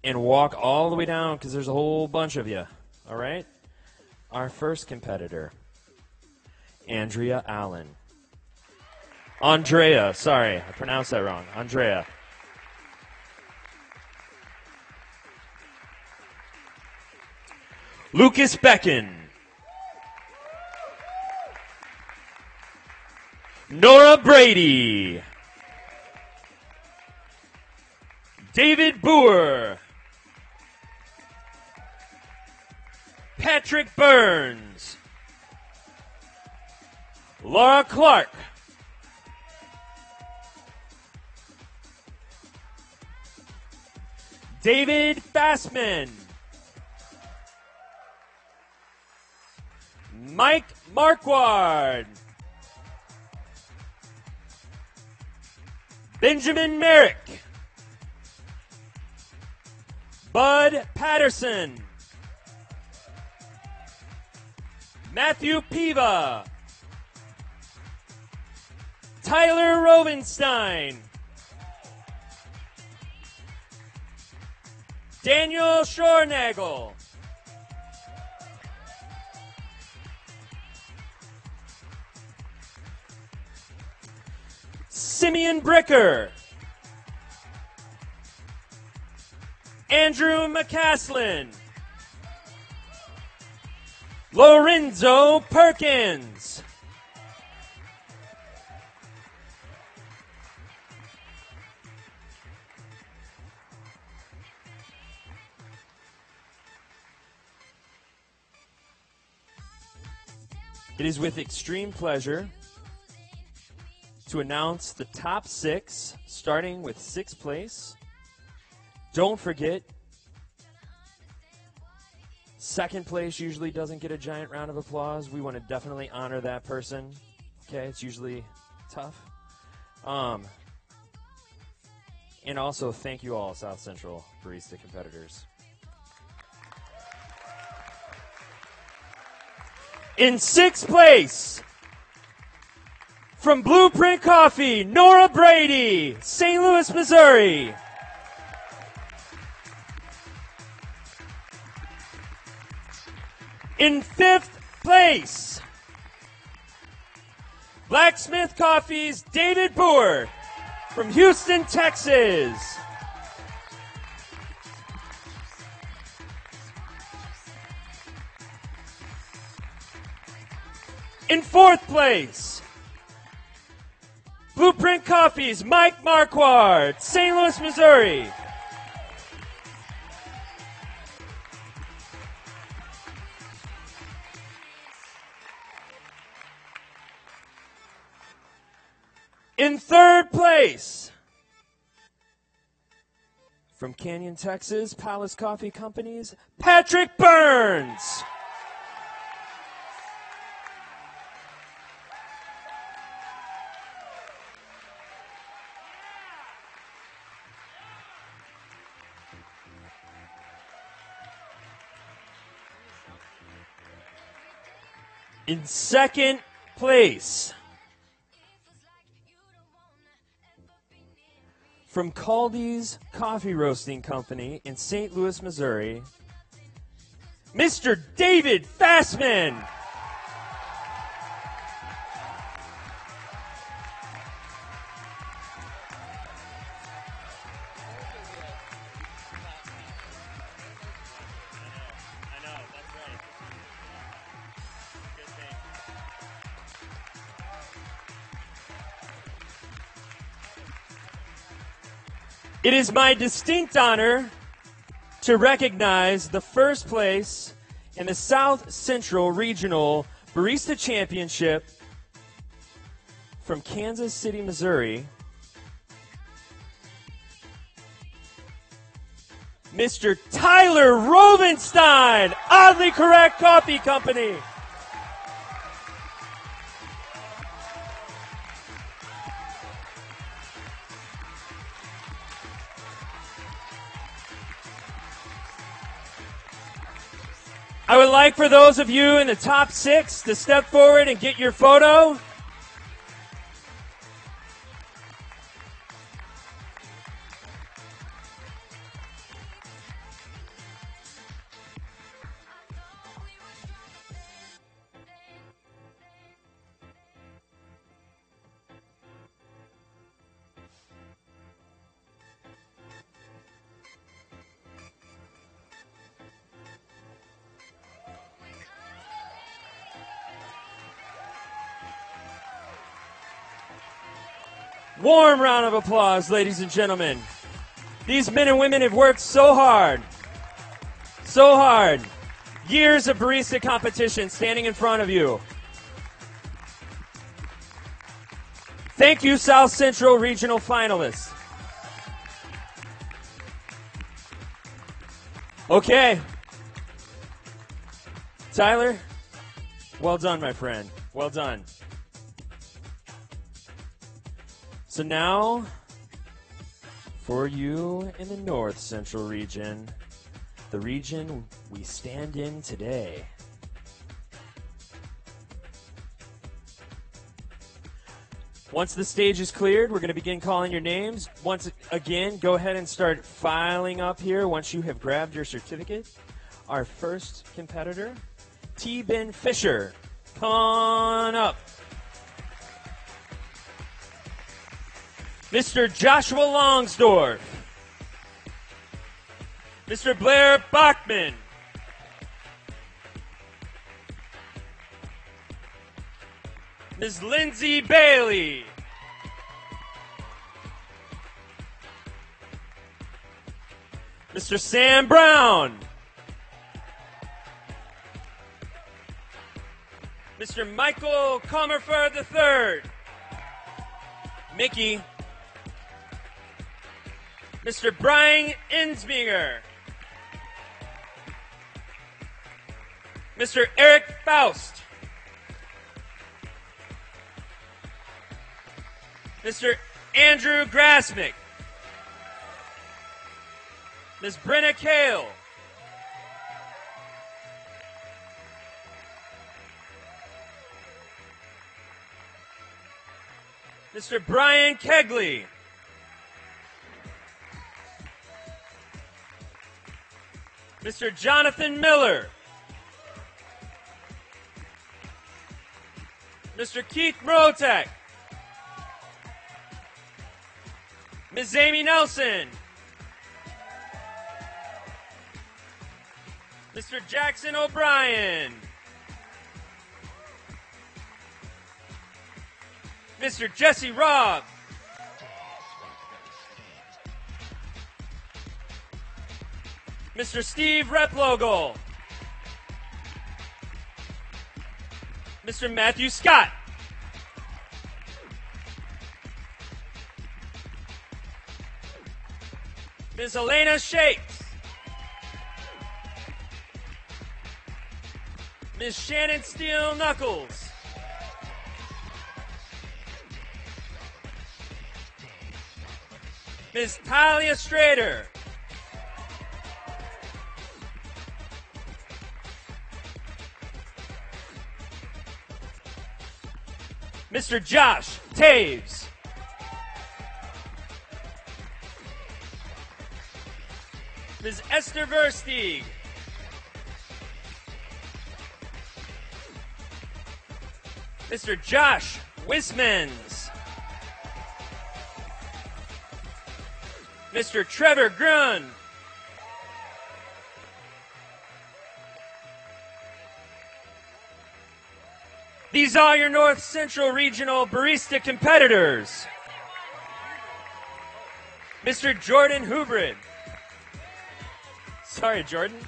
and walk all the way down because there's a whole bunch of you. All right? Our first competitor, Andrea Allen. Andrea, sorry, I pronounced that wrong. Andrea. Lucas Becken. Nora Brady. David Boer. Patrick Burns. Laura Clark. David Bassman. Mike Marquard. Benjamin Merrick. Bud Patterson. Matthew Piva. Tyler Rovenstein. Daniel Schornagel. Simeon Bricker. Andrew McCaslin. Lorenzo Perkins. It is with extreme pleasure to announce the top 6, starting with 6th place. Don't forget, 2nd place usually doesn't get a giant round of applause. We want to definitely honor that person. Okay, it's usually tough. And also, thank you all, South Central Barista competitors. In 6th place, from Blueprint Coffee, Nora Brady, St. Louis, Missouri. In 5th place, Blacksmith Coffee's David Boer from Houston, Texas. In 4th place, Blueprint Coffee's Mike Marquardt, St. Louis, Missouri. In 3rd place, from Canyon, Texas, Palace Coffee Company's Patrick Burns. In 2nd place, from Caldy's Coffee Roasting Company in St. Louis, Missouri, Mr. David Fassman. It is my distinct honor to recognize the 1st place in the South Central Regional Barista Championship from Kansas City, Missouri, Mr. Tyler Rovenstein, Oddly Correct Coffee Company. I would like for those of you in the top 6 to step forward and get your photo. Warm round of applause, ladies and gentlemen. These men and women have worked so hard. So hard. Years of barista competition standing in front of you. Thank you, South Central Regional finalists. Okay. Tyler, well done, my friend. Well done. So now, for you in the North Central region, the region we stand in today. Once the stage is cleared, we're going to begin calling your names. Once again, go ahead and start filing up here once you have grabbed your certificate. Our first competitor, T. Ben Fisher. Come on up. Mr. Joshua Longsdorf. Mr. Blair Bachman. Ms. Lindsay Bailey. Mr. Sam Brown. Mr. Michael Comerford III. Mickey. Mr. Brian Insminger. Mr. Eric Faust. Mr. Andrew Grasmick. Ms. Brenna Kale. Mr. Brian Kegley. Mr. Jonathan Miller. Mr. Keith Mrotek. Ms. Amy Nelson. Mr. Jackson O'Brien. Mr. Jesse Robb. Mr. Steve Replogle. Mr. Matthew Scott. Ms. Elena Shakes. Ms. Shannon Steele Knuckles. Ms. Talia Strader. Mr. Josh Taves. Ms. Esther Versteeg. Mr. Josh Wismans. Mr. Trevor Grun. These are your North Central Regional Barista competitors. Mr. Jordan Hubrid. Sorry, Jordan.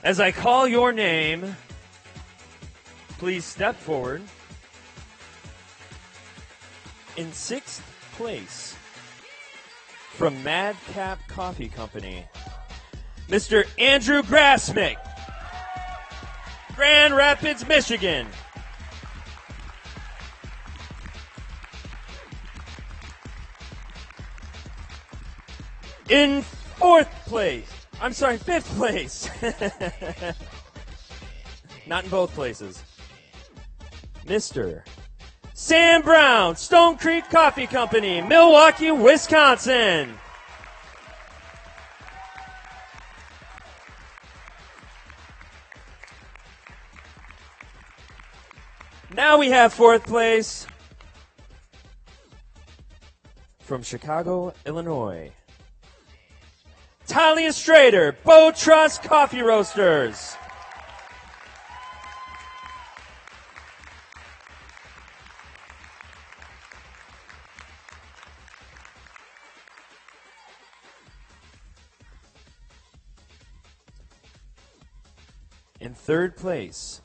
As I call your name, please step forward. In 6th place, from Madcap Coffee Company, Mr. Andrew Grasmick, Grand Rapids, Michigan. In 5th place, not in both places, Mr. Sam Brown, Stone Creek Coffee Company, Milwaukee, Wisconsin. Now we have 4th place from Chicago, Illinois. Talia Strader, Bow Trust Coffee Roasters. In 3rd place,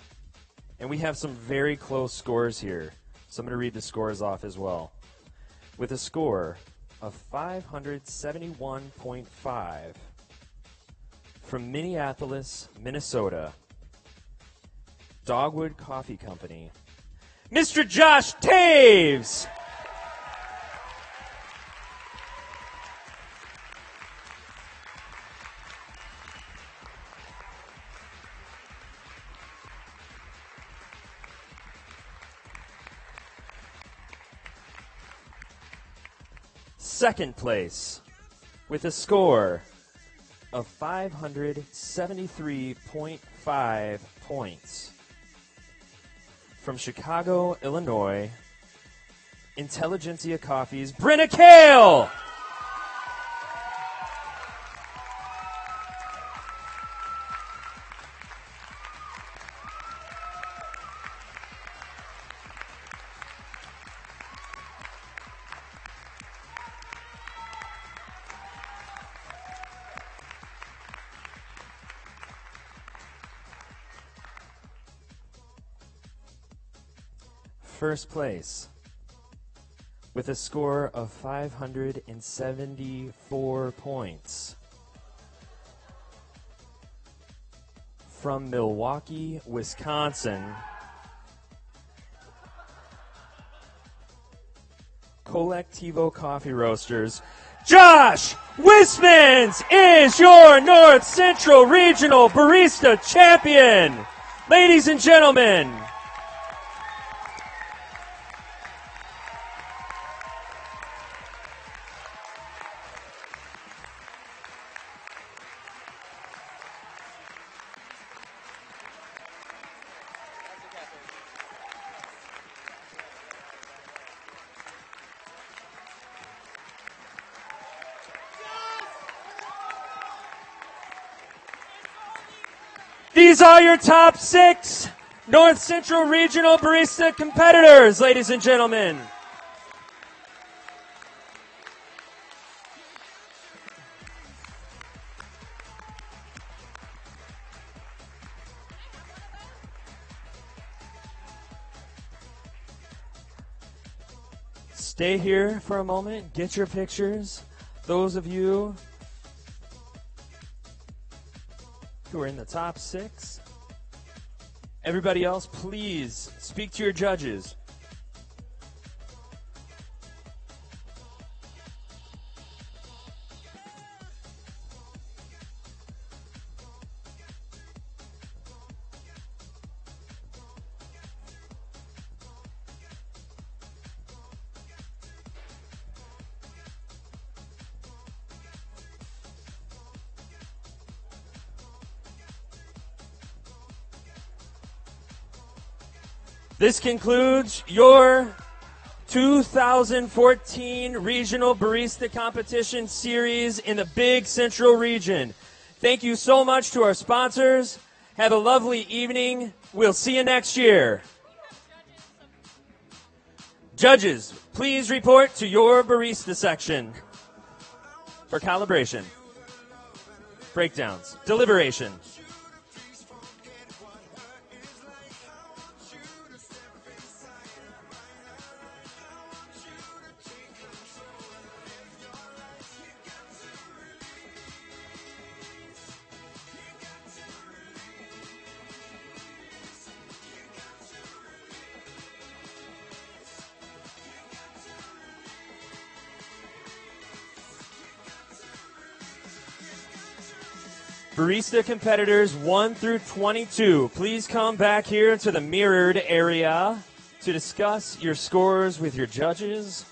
and we have some very close scores here, so I'm going to read the scores off as well. With a score of 571.5 from Minneapolis, Minnesota, Dogwood Coffee Company, Mr. Josh Taves. Second place, with a score of 573.5 points, from Chicago, Illinois, Intelligentsia Coffee's Brenna Kale. first place with a score of 574 points. From Milwaukee, Wisconsin, Collectivo Coffee Roasters, Josh Wismans is your North Central Regional Barista Champion. Ladies and gentlemen, these are your top 6 North Central Regional Barista competitors, ladies and gentlemen. Stay here for a moment, get your pictures. Those of you who are in the top 6. Everybody else, please speak to your judges. This concludes your 2014 Regional Barista Competition Series in the Big Central Region. Thank you so much to our sponsors. Have a lovely evening. We'll see you next year. Judges, please report to your barista section for calibration, breakdowns, deliberation. Barista competitors 1 through 22, please come back here to the mirrored area to discuss your scores with your judges.